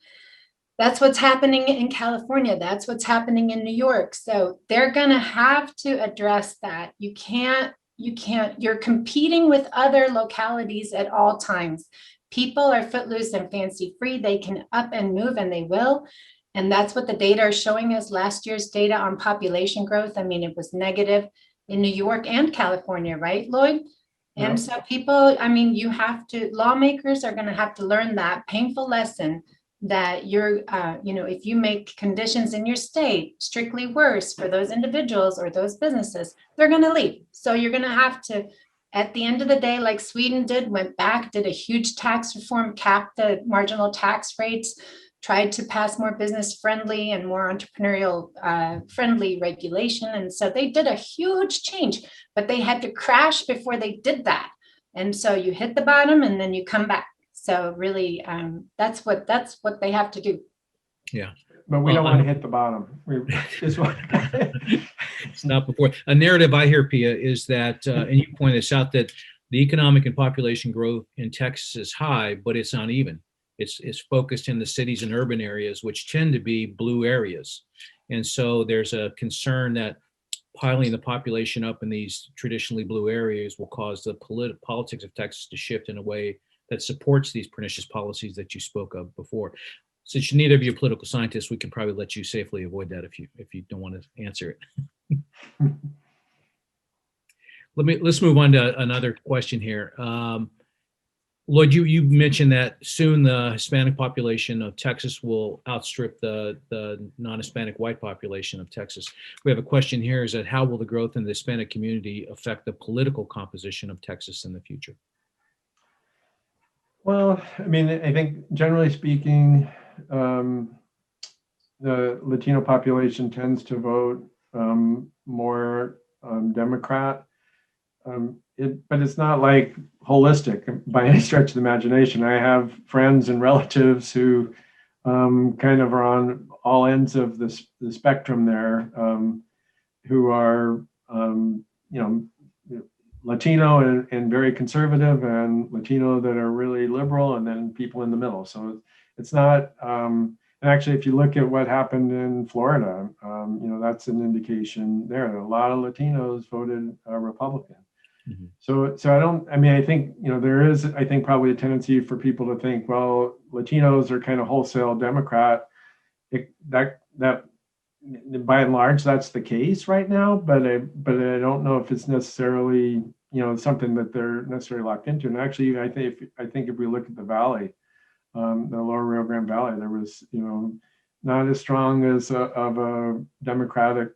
That's what's happening in California. That's what's happening in New York. So they're going to have to address that. You're competing with other localities at all times. People are footloose and fancy free. They can up and move, and they will. And that's what the data are showing us. Last year's data on population growth, it was negative in New York and California, right, Lloyd? Yeah. And so people, lawmakers are going to have to learn that painful lesson that if you make conditions in your state strictly worse for those individuals or those businesses, they're going to leave. So you're going to have to, at the end of the day, like Sweden did, went back, did a huge tax reform, capped the marginal tax rates, tried to pass more business friendly and more entrepreneurial friendly regulation. And so they did a huge change, but they had to crash before they did that. And so you hit the bottom and then you come back. So really, that's what they have to do. Yeah. But we don't want to hit the bottom. It's not before. A narrative I hear, Pia, is that, and you point this out, that the economic and population growth in Texas is high, but it's uneven. It's focused in the cities and urban areas, which tend to be blue areas. And so there's a concern that piling the population up in these traditionally blue areas will cause the politics of Texas to shift in a way that supports these pernicious policies that you spoke of before. Since neither of you are political scientists, we can probably let you safely avoid that if you don't want to answer it. Let's move on to another question here. Lloyd, you mentioned that soon the Hispanic population of Texas will outstrip the non-Hispanic white population of Texas. We have a question here, is that how will the growth in the Hispanic community affect the political composition of Texas in the future? Well, I mean, I think generally speaking, the Latino population tends to vote more Democrat. But it's not like holistic by any stretch of the imagination. I have friends and relatives who kind of are on all ends of the spectrum there, who are, Latino and very conservative, and Latino that are really liberal, and then people in the middle. So it's not, and actually, if you look at what happened in Florida, that's an indication there. A lot of Latinos voted Republican. Mm-hmm. So I think, there is, I think, probably a tendency for people to think, well, Latinos are kind of wholesale Democrat. That by and large, that's the case right now, but I don't know if it's necessarily, something that they're necessarily locked into. And actually, I think if we look at the Valley, the Lower Rio Grande Valley, there was, not as strong of a Democratic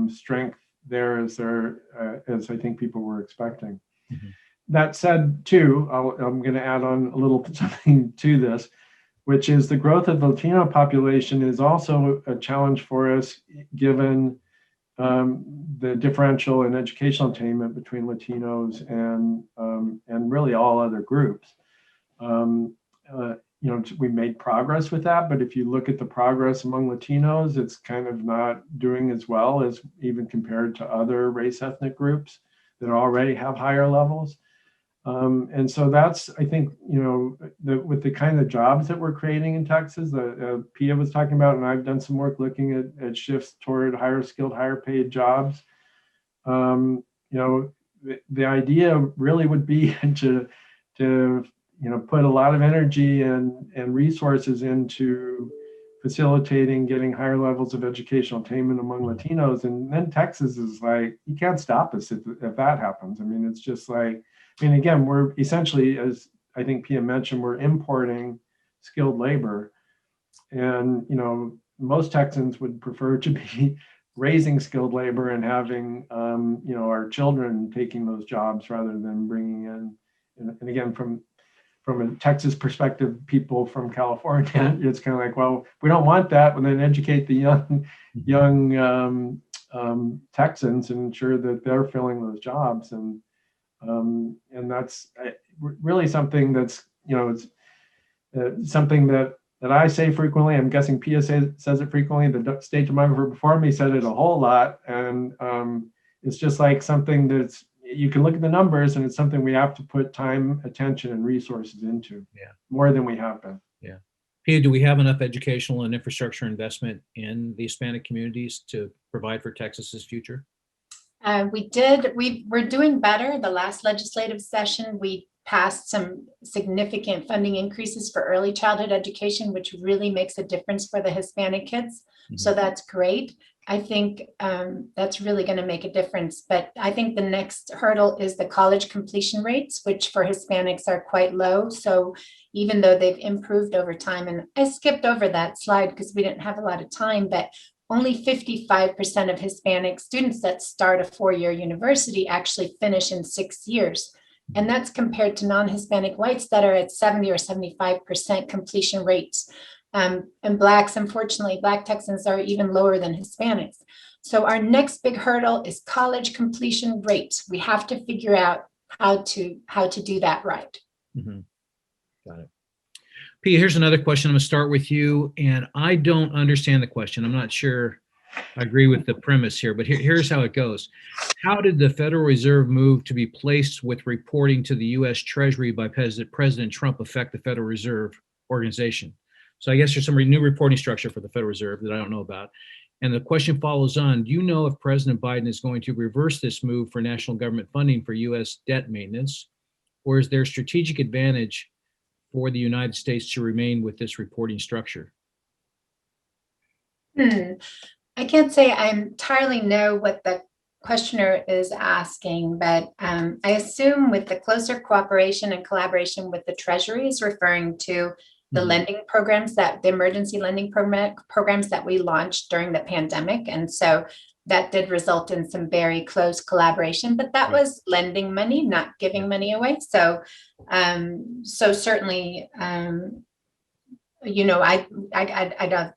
strength there as I think people were expecting. Mm-hmm. That said, too, I'm going to add on a little something to this, which is the growth of the Latino population is also a challenge for us, given the differential in educational attainment between Latinos and really all other groups. We made progress with that, but if you look at the progress among Latinos, it's kind of not doing as well as even compared to other race ethnic groups that already have higher levels. And so that's, I think, with the kind of jobs that we're creating in Texas, Pia was talking about, and I've done some work looking at shifts toward higher skilled, higher paid jobs. The idea really would be to put a lot of energy and resources into facilitating getting higher levels of educational attainment among Latinos. And then Texas is like, you can't stop us if that happens. I mean, it's just like, again, we're essentially, as I think Pia mentioned, we're importing skilled labor. And, most Texans would prefer to be raising skilled labor and having, our children taking those jobs rather than bringing in, and again, from a Texas perspective, people from California, it's kind of like, well, we don't want that, but then educate the young Texans and ensure that they're filling those jobs. And that's really something that's, it's something that I say frequently. I'm guessing Pia says it frequently. The state demographer before me said it a whole lot. And it's just like something that's, you can look at the numbers, and it's something we have to put time, attention, and resources into. Yeah, more than we have been. Yeah. Pia, do we have enough educational and infrastructure investment in the Hispanic communities to provide for Texas's future? We did. We're doing better. The last legislative session, we passed some significant funding increases for early childhood education, which really makes a difference for the Hispanic kids. Mm-hmm. So that's great. I think that's really going to make a difference. But I think the next hurdle is the college completion rates, which for Hispanics are quite low. So even though they've improved over time, and I skipped over that slide because we didn't have a lot of time, but only 55% of Hispanic students that start a four-year university actually finish in 6 years. And that's compared to non-Hispanic whites that are at 70 or 75% completion rates. And Blacks, unfortunately, Black Texans are even lower than Hispanics. So our next big hurdle is college completion rates. We have to figure out how to do that right. Mm-hmm. Got it. Pia, here's another question. I'm going to start with you, and I don't understand the question. I'm not sure I agree with the premise here, but here's how it goes. How did the Federal Reserve move to be placed with reporting to the U.S. Treasury by President Trump affect the Federal Reserve organization? So I guess there's some new reporting structure for the Federal Reserve that I don't know about. And the question follows on, do you know if President Biden is going to reverse this move for national government funding for U.S. debt maintenance, or is there a strategic advantage for the United States to remain with this reporting structure? I can't say I entirely know what the questioner is asking, but I assume with the closer cooperation and collaboration with the Treasury is referring to the lending programs, that the emergency lending programs that we launched during the pandemic. And so that did result in some very close collaboration, but that was lending money, not giving money away. So, so certainly, you know, I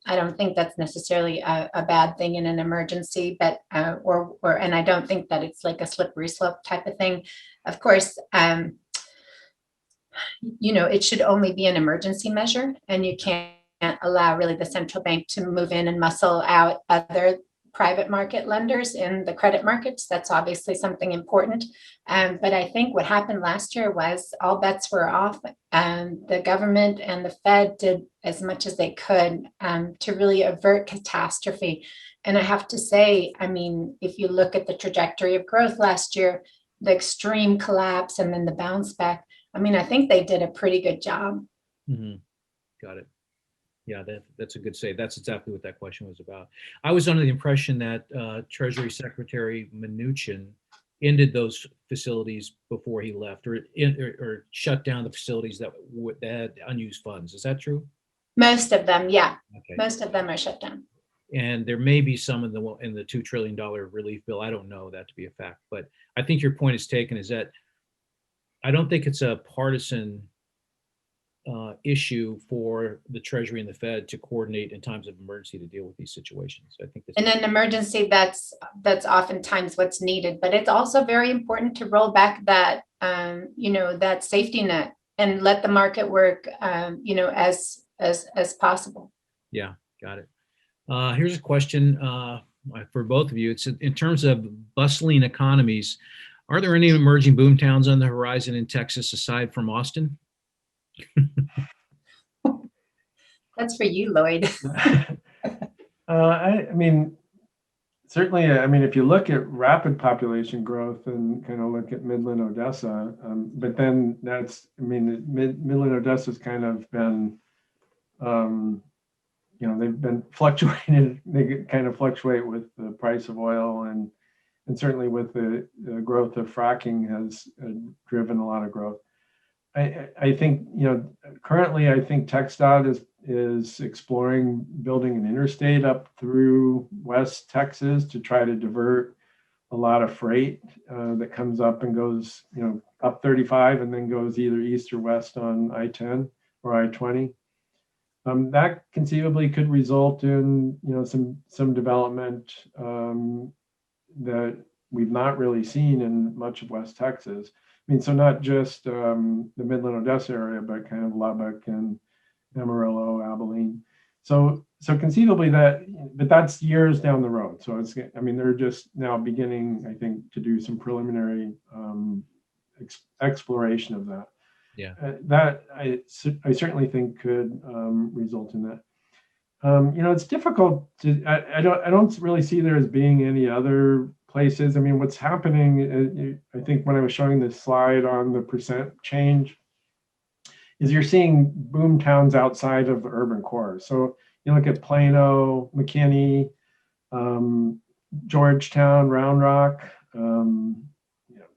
don't think that's necessarily a bad thing in an emergency, but and I don't think that it's like a slippery slope type of thing. Of course, you know, it should only be an emergency measure, and you can't allow really the central bank to move in and muscle out other private market lenders in the credit markets. That's obviously something important. But I think what happened last year was all bets were off, and the government and the Fed did as much as they could to really avert catastrophe. And I have to say, I mean, if you look at the trajectory of growth last year, the extreme collapse and then the bounce back, I mean, I think they did a pretty good job. Got it. Yeah, that's a good say. That's exactly what that question was about. I was under the impression that Treasury Secretary Mnuchin ended those facilities before he left, or shut down the facilities that had unused funds. Is that true? Most of them, yeah. Okay. Most of them are shut down. And there may be some in the $2 trillion relief bill. I don't know that to be a fact, but I think your point is taken, is that I don't think it's a partisan issue for the Treasury and the Fed to coordinate in times of emergency to deal with these situations. I think in an emergency, that's oftentimes what's needed, but it's also very important to roll back that you know, that safety net and let the market work you know, as possible. Yeah, got it. Here's a question for both of you. It's in terms of bustling economies. Are there any emerging boom towns on the horizon in Texas aside from Austin? That's for you, Lloyd. I mean, certainly, I mean, if you look at rapid population growth and kind of look at Midland, Odessa, but then that's, I mean, Midland, Odessa's kind of been, you know, they've been fluctuated, they kind of fluctuate with the price of oil, and certainly with the growth of fracking has driven a lot of growth. I think, you know, currently I think TxDOT is exploring building an interstate up through West Texas to try to divert a lot of freight that comes up and goes, you know, up 35 and then goes either east or west on I-10 or I-20. That conceivably could result in, you know, some development that we've not really seen in much of West Texas. I mean, so not just the Midland, Odessa area, but kind of Lubbock and Amarillo, Abilene. So conceivably but that's years down the road. So it's, I mean, they're just now beginning, I think, to do some preliminary exploration of that. Yeah. That I certainly think could result in that. You know, it's difficult to, I don't really see there as being any other places. I mean, what's happening, I think when I was showing this slide on the percent change, is you're seeing boom towns outside of the urban core. So you look at Plano, McKinney, Georgetown, Round Rock, you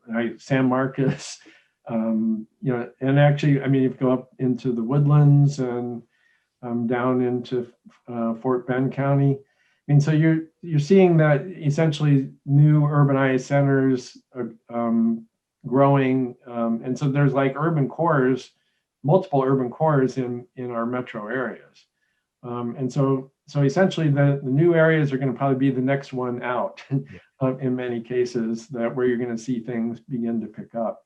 know, San Marcos, you know, and actually, I mean, if you go up into the Woodlands and down into Fort Bend County, I mean, so you're seeing that essentially new urbanized centers are growing, and so there's like urban cores, multiple urban cores in our metro areas, and so essentially the new areas are going to probably be the next one out in many cases, that where you're going to see things begin to pick up,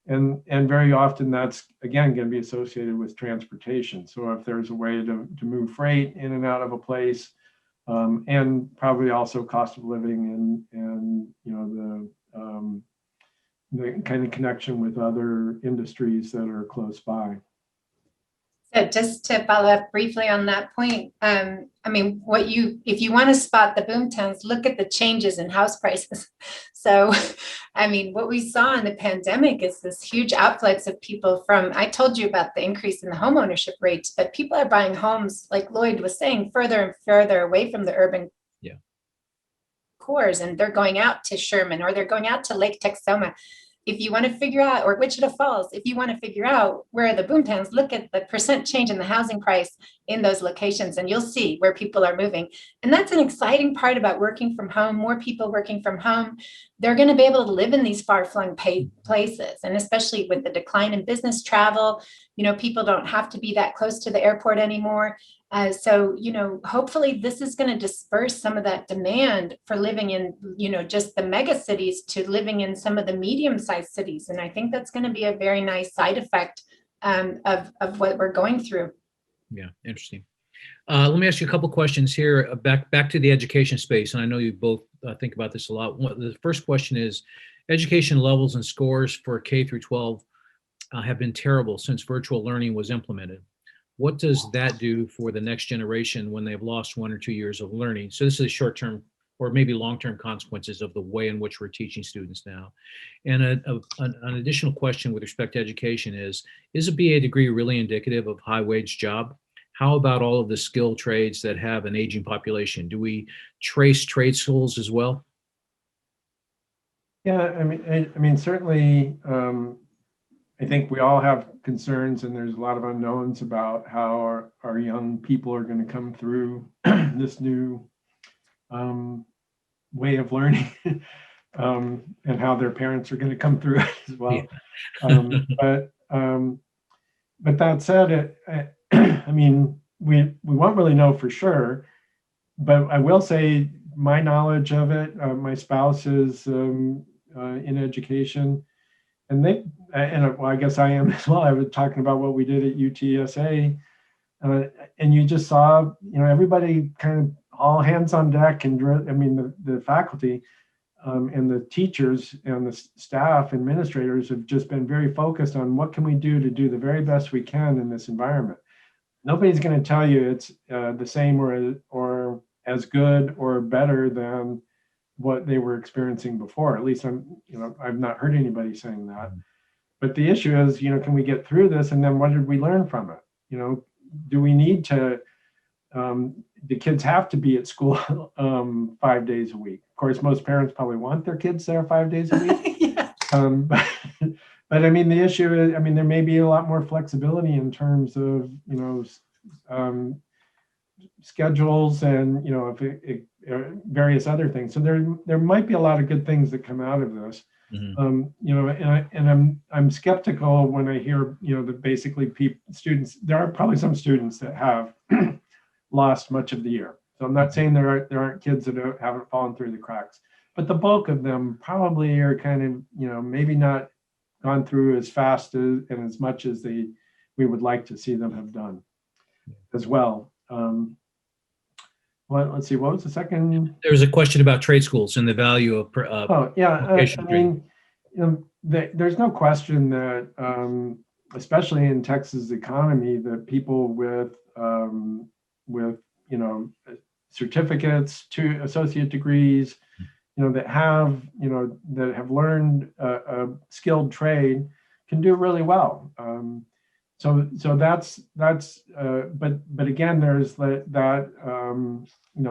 and very often that's again going to be associated with transportation. So if there's a way to move freight in and out of a place, and probably also cost of living and you know the kind of connection with other industries that are close by. So just to follow up briefly on that point, I mean, if you want to spot the boom towns, look at the changes in house prices. So, I mean, what we saw in the pandemic is this huge outflux of people from, I told you about the increase in the home ownership rates, but people are buying homes, like Lloyd was saying, further and further away from the urban cores and they're going out to Sherman or they're going out to Lake Texoma. If you want to figure out, or Wichita Falls, if you want to figure out where are the boomtowns, look at the percent change in the housing price in those locations, and you'll see where people are moving. And that's an exciting part about working from home. More people working from home, they're going to be able to live in these far-flung places. And especially with the decline in business travel, people don't have to be that close to the airport anymore. So, hopefully this is going to disperse some of that demand for living in, just the mega cities to living in some of the medium-sized cities. And I think that's going to be a very nice side effect of what we're going through. Yeah, interesting. Let me ask you a couple questions here, back to the education space. And I know you both think about this a lot. The first question is, education levels and scores for K through 12 have been terrible since virtual learning was implemented. What does that do for the next generation when they've lost 1 or 2 years of learning? So this is short-term or maybe long-term consequences of the way in which we're teaching students now. And an additional question with respect to education is a BA degree really indicative of high-wage job? How about all of the skilled trades that have an aging population? Do we trace trade schools as well? Yeah, I mean, certainly, I think we all have concerns, and there's a lot of unknowns about how our young people are going to come through this new way of learning, and how their parents are going to come through as well. Yeah. But that said, I mean, we won't really know for sure. But I will say my knowledge of it. My spouse is in education. And well, I guess I am as well. I was talking about what we did at UTSA, and you just saw, everybody kind of all hands on deck, and I mean the faculty and the teachers and the staff administrators have just been very focused on what can we do to do the very best we can in this environment. Nobody's going to tell you it's the same or as good or better than what they were experiencing before. At least I've not heard anybody saying that. But the issue is, can we get through this? And then what did we learn from it? Do we need to, the kids have to be at school 5 days a week. Of course, most parents probably want their kids there 5 days a week. Yeah. But I mean, the issue is, there may be a lot more flexibility in terms of, schedules and, various other things. So there might be a lot of good things that come out of this. Mm-hmm. And I'm skeptical when I hear, that basically students, there are probably some students that have lost much of the year. So I'm not saying there aren't kids that haven't fallen through the cracks, but the bulk of them probably are kind of, maybe not gone through as fast and as much as we would like to see them have done as well. Well, let's see, what was the second? There was a question about trade schools and the value of there's no question that, especially in Texas economy, that people with certificates, to associate degrees, that have learned a skilled trade can do really well. So that's but again, there's that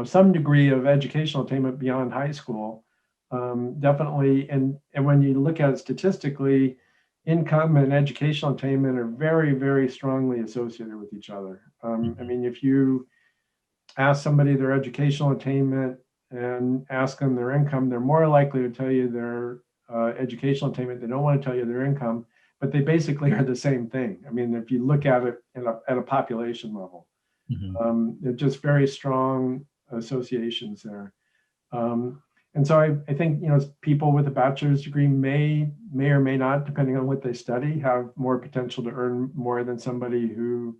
some degree of educational attainment beyond high school, definitely. And when you look at it statistically, income and educational attainment are very, very strongly associated with each other. If you ask somebody their educational attainment and ask them their income, they're more likely to tell you their educational attainment. They don't want to tell you their income, but they basically are the same thing. If you look at it at a population level, they're just very strong associations there. And so I think, people with a bachelor's degree may or may not, depending on what they study, have more potential to earn more than somebody who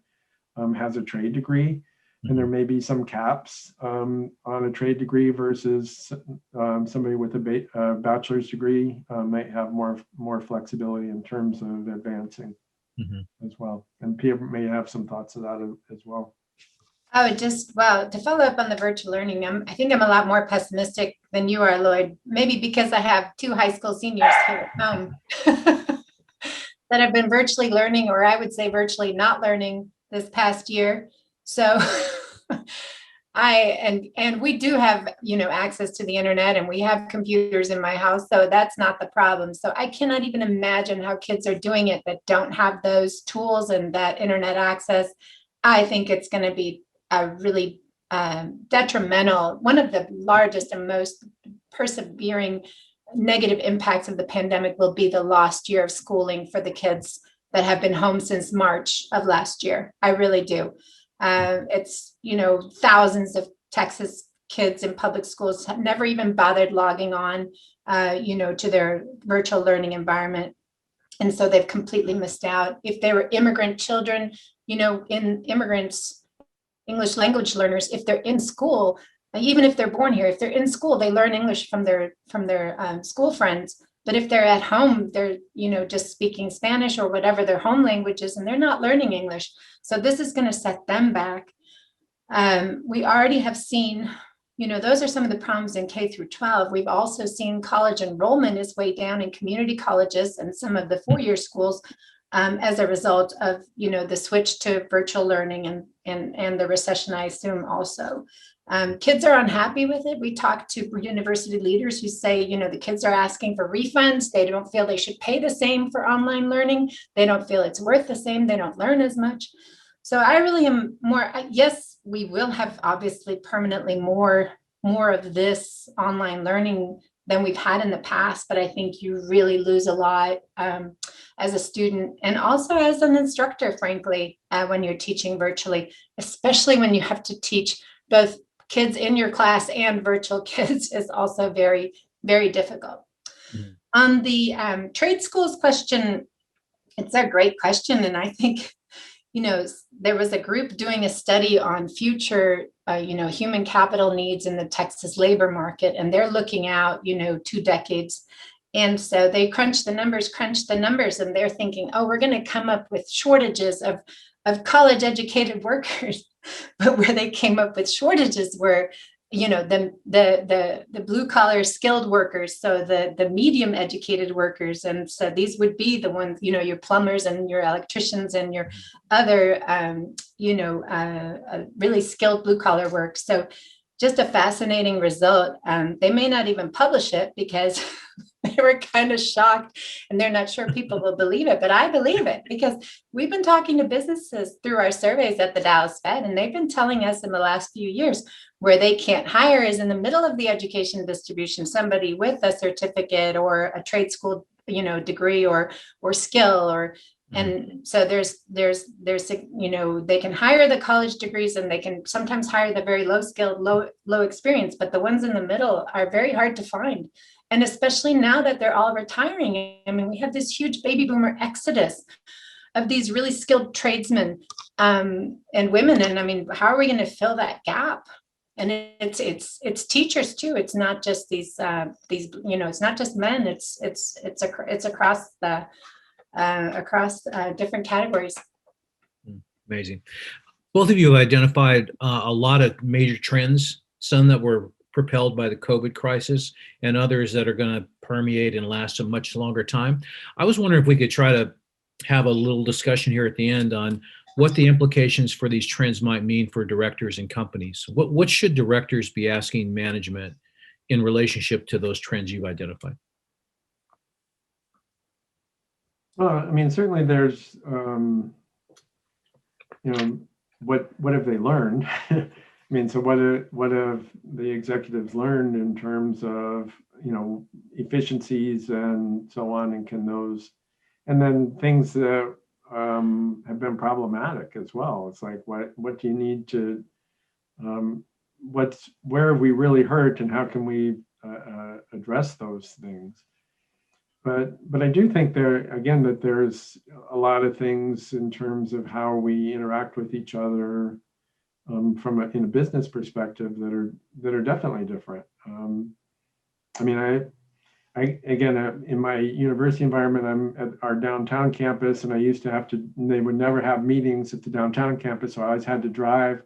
has a trade degree. And there may be some caps on a trade degree versus somebody with a bachelor's degree might have more flexibility in terms of advancing as well. And Pia may have some thoughts of that as well. Oh, to follow up on the virtual learning, I think I'm a lot more pessimistic than you are, Lloyd, maybe because I have 2 high school seniors here at home that have been virtually learning, or I would say virtually not learning this past year. So and we do have, access to the internet, and we have computers in my house, so that's not the problem. So I cannot even imagine how kids are doing it that don't have those tools and that internet access. I think it's going to be a really detrimental, one of the largest and most persevering negative impacts of the pandemic will be the lost year of schooling for the kids that have been home since March of last year. I really do. It's, thousands of Texas kids in public schools have never even bothered logging on, to their virtual learning environment. And so they've completely missed out. If they were immigrant children, in immigrants, English language learners, if they're in school, even if they're born here, if they're in school, they learn English from their school friends. But if they're at home, they're, just speaking Spanish or whatever their home language is, and they're not learning English. So this is going to set them back. We already have seen, those are some of the problems in K through 12. We've also seen college enrollment is way down in community colleges and some of the four-year schools as a result of, the switch to virtual learning and the recession, I assume, also. Kids are unhappy with it. We talk to university leaders who say, the kids are asking for refunds. They don't feel they should pay the same for online learning. They don't feel it's worth the same. They don't learn as much. So I really am more, yes, we will have obviously permanently more of this online learning than we've had in the past, but I think you really lose a lot as a student and also as an instructor, frankly, when you're teaching virtually, especially when you have to teach both kids in your class and virtual kids is also very, very difficult. Mm-hmm. On the trade schools question, it's a great question. And I think, there was a group doing a study on future, human capital needs in the Texas labor market, and they're looking out, 2 decades. And so they crunched the numbers, and they're thinking, oh, we're going to come up with shortages of college educated workers. But where they came up with shortages were, the blue collar skilled workers, so the medium educated workers. And so these would be the ones, your plumbers and your electricians and your other, really skilled blue collar work. So just a fascinating result. They may not even publish it because they were kind of shocked and they're not sure people will believe it, but I believe it because we've been talking to businesses through our surveys at the Dallas Fed, and they've been telling us in the last few years where they can't hire is in the middle of the education distribution, somebody with a certificate or a trade school, degree or skill or, and so there's, they can hire the college degrees and they can sometimes hire the very low skilled, low experience, but the ones in the middle are very hard to find. And especially now that they're all retiring, I mean, we have this huge baby boomer exodus of these really skilled tradesmen and women. And I mean, how are we going to fill that gap? And it's teachers too. It's not just these it's not just men. It's across the different categories. Amazing. Both of you have identified a lot of major trends, some that were propelled by the COVID crisis and others that are going to permeate and last a much longer time. I was wondering if we could try to have a little discussion here at the end on what the implications for these trends might mean for directors and companies. What should directors be asking management in relationship to those trends you've identified? Well, I mean, certainly there's, what have they learned? I mean, so what have the executives learned in terms of, efficiencies and so on, and can those, and then things that have been problematic as well. It's like, what do you need to, where have we really hurt and how can we address those things? But I do think that there's a lot of things in terms of how we interact with each other in a business perspective that are definitely different. I mean, I again, in my university environment, I'm at our downtown campus, and I used to they would never have meetings at the downtown campus, so I always had to drive.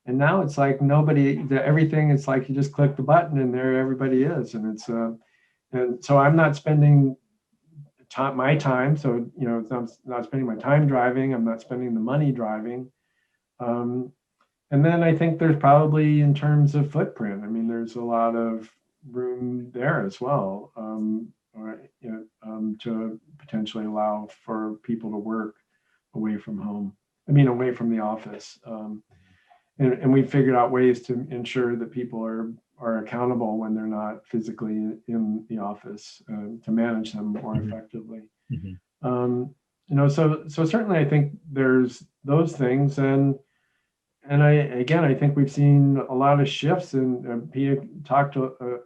And now it's like everything, it's like you just click the button and there everybody is. And it's, and so I'm not spending my time. So, I'm not spending my time driving. I'm not spending the money driving. And then I think there's probably, in terms of footprint, I mean, there's a lot of room there as well, to potentially allow for people to work away from home. I mean, away from the office. And we figured out ways to ensure that people are accountable when they're not physically in the office, to manage them more effectively. So certainly I think there's those things, and I think we've seen a lot of shifts, and Pia talked a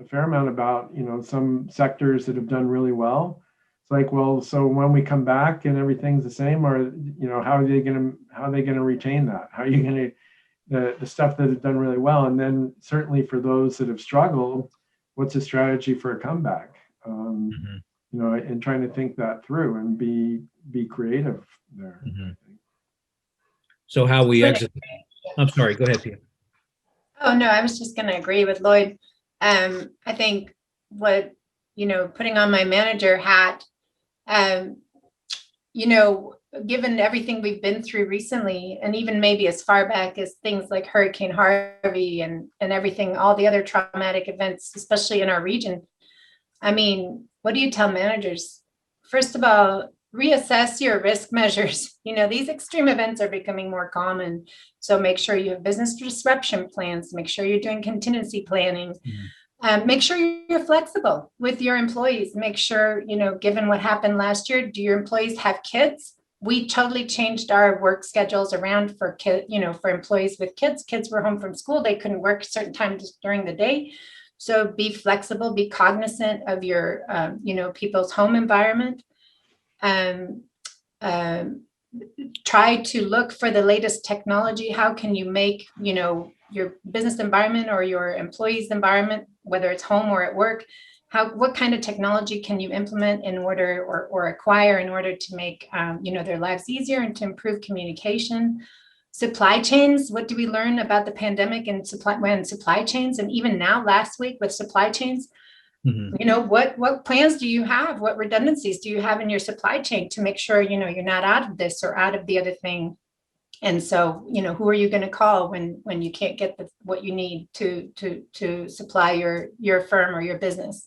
fair amount about, some sectors that have done really well. It's like, well, so when we come back and everything's the same, or how are they going to retain that? How are you going to the stuff that have done really well? And then certainly for those that have struggled, what's a strategy for a comeback? And trying to think that through and be creative there. I think. So how we exit. I'm sorry, go ahead, Pia. Oh, no, I was just going to agree with Lloyd. I think putting on my manager hat, given everything we've been through recently, and even maybe as far back as things like Hurricane Harvey and everything, all the other traumatic events, especially in our region. I mean, what do you tell managers? First of all, reassess your risk measures. These extreme events are becoming more common. So make sure you have business disruption plans, make sure you're doing contingency planning. Make sure you're flexible with your employees. Make sure, given what happened last year, do your employees have kids? We totally changed our work schedules around for for employees with kids. Kids were home from school. They couldn't work certain times during the day. So be flexible, be cognizant of your, people's home environment. Try to look for the latest technology. How can you make, your business environment or your employees' environment, whether it's home or at work, what kind of technology can you implement in order or acquire in order to make, their lives easier and to improve communication? Supply chains, what do we learn about the pandemic and supply chains? And even now, last week with supply chains, what plans do you have? What redundancies do you have in your supply chain to make sure, you're not out of this or out of the other thing? And so, who are you going to call when you can't get what you need to supply your firm or your business?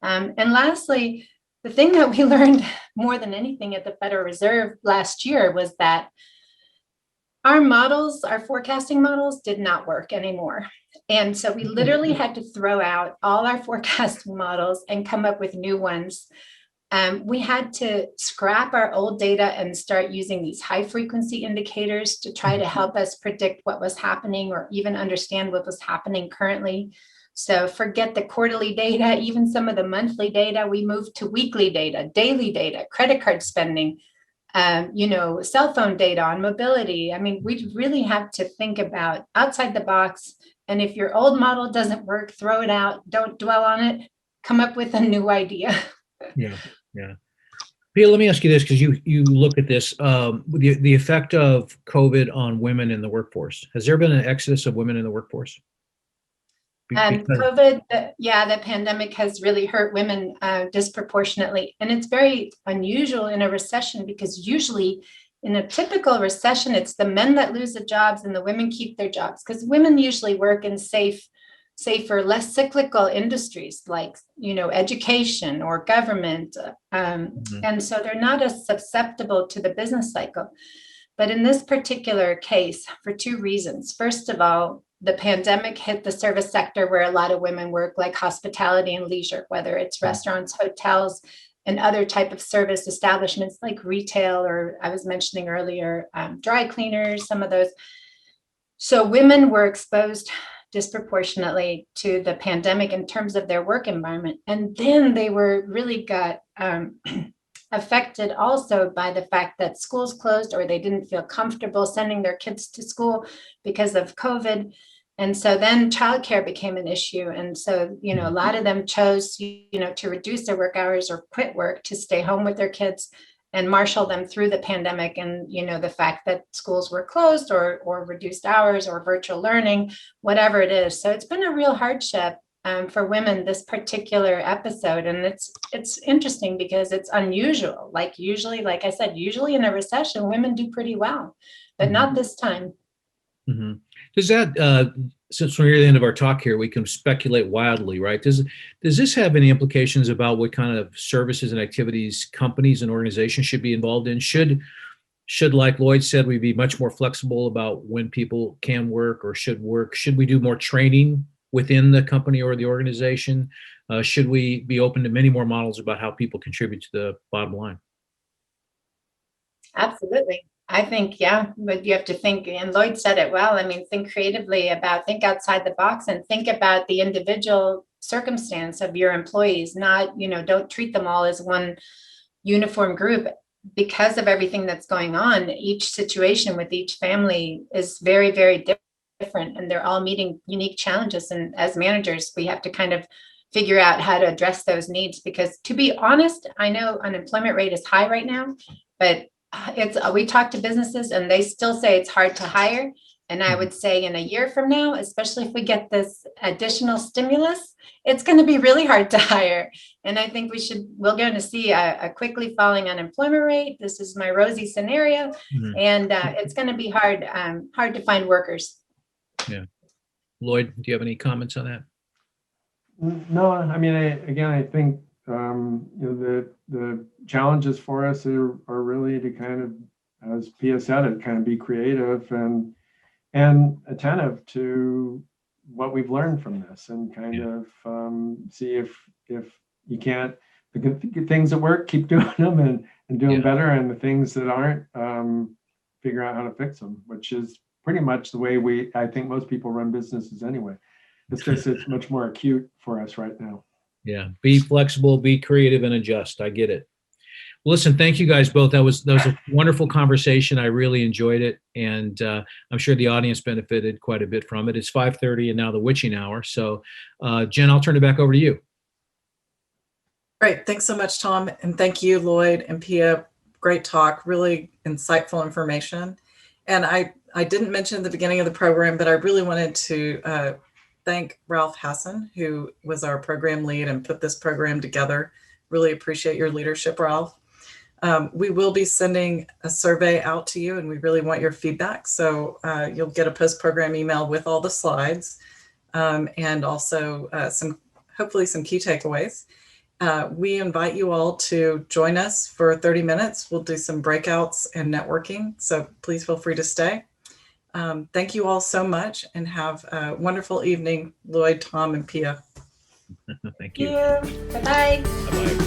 And lastly, the thing that we learned more than anything at the Federal Reserve last year was that our forecasting models did not work anymore. And so we literally had to throw out all our forecasting models and come up with new ones. We had to scrap our old data and start using these high frequency indicators to try to help us predict what was happening or even understand what was happening currently. So forget the quarterly data, even some of the monthly data, we moved to weekly data, daily data, credit card spending, cell phone data on mobility. I mean, we really have to think about outside the box. And if your old model doesn't work, throw it out, don't dwell on it, come up with a new idea. Yeah. Pia, let me ask you this, because you look at this, the effect of COVID on women in the workforce. Has there been an exodus of women in the workforce? COVID, the pandemic has really hurt women disproportionately. And it's very unusual in a recession because usually in a typical recession, it's the men that lose the jobs and the women keep their jobs, because women usually work in safer, less cyclical industries like, education or government. And so they're not as susceptible to the business cycle. But in this particular case, for two reasons. First of all, the pandemic hit the service sector where a lot of women work, like hospitality and leisure, whether it's restaurants, hotels, and other type of service establishments like retail, or I was mentioning earlier, dry cleaners, some of those. So women were exposed disproportionately to the pandemic in terms of their work environment. And then they got affected also by the fact that schools closed, or they didn't feel comfortable sending their kids to school because of COVID. And so then childcare became an issue. And so, a lot of them chose, to reduce their work hours or quit work to stay home with their kids and marshal them through the pandemic. And, the fact that schools were closed or reduced hours or virtual learning, whatever it is. So it's been a real hardship for women, this particular episode. And it's interesting because it's unusual. Like I said, usually in a recession, women do pretty well, but not this time. Mhm. Does that, since we're near the end of our talk here, we can speculate wildly, right? Does this have any implications about what kind of services and activities companies and organizations should be involved in? Should, like Lloyd said, we be much more flexible about when people can work or should work? Should we do more training within the company or the organization? Should we be open to many more models about how people contribute to the bottom line? Absolutely. I think, yeah, but you have to think, and Lloyd said it well. I mean, think creatively think outside the box and think about the individual circumstance of your employees, not, don't treat them all as one uniform group. Because of everything that's going on, each situation with each family is very, very different, and they're all meeting unique challenges. And as managers, we have to kind of figure out how to address those needs, because to be honest, I know unemployment rate is high right now, but we talk to businesses and they still say it's hard to hire. And I would say in a year from now, especially if we get this additional stimulus, it's going to be really hard to hire. And I think we're going to see a quickly falling unemployment rate. This is my rosy scenario. Mhm. And it's going to be hard to find workers. Yeah. Lloyd, do you have any comments on that? No, I mean, I think the challenges for us are really to kind of, as Pia said, it kind of be creative and attentive to what we've learned from this, and kind of see if you can't, the good things that work, keep doing them and doing better, and the things that aren't, figure out how to fix them, which is pretty much the way I think most people run businesses anyway. It's just, it's much more acute for us right now. Yeah. Be flexible, be creative, and adjust. I get it. Well, listen, thank you guys both. That was a wonderful conversation. I really enjoyed it. And I'm sure the audience benefited quite a bit from it. It's 5:30 and now the witching hour. So Jen, I'll turn it back over to you. Great. Thanks so much, Tom. And thank you, Lloyd and Pia. Great talk, really insightful information. And I didn't mention at the beginning of the program, but I really wanted to thank Ralph Hassan, who was our program lead and put this program together. Really appreciate your leadership, Ralph. We will be sending a survey out to you, and we really want your feedback. So you'll get a post-program email with all the slides and also hopefully some key takeaways. We invite you all to join us for 30 minutes. We'll do some breakouts and networking, so please feel free to stay. Thank you all so much, and have a wonderful evening, Lloyd, Tom, and Pia. Thank you. Bye-bye. Bye-bye.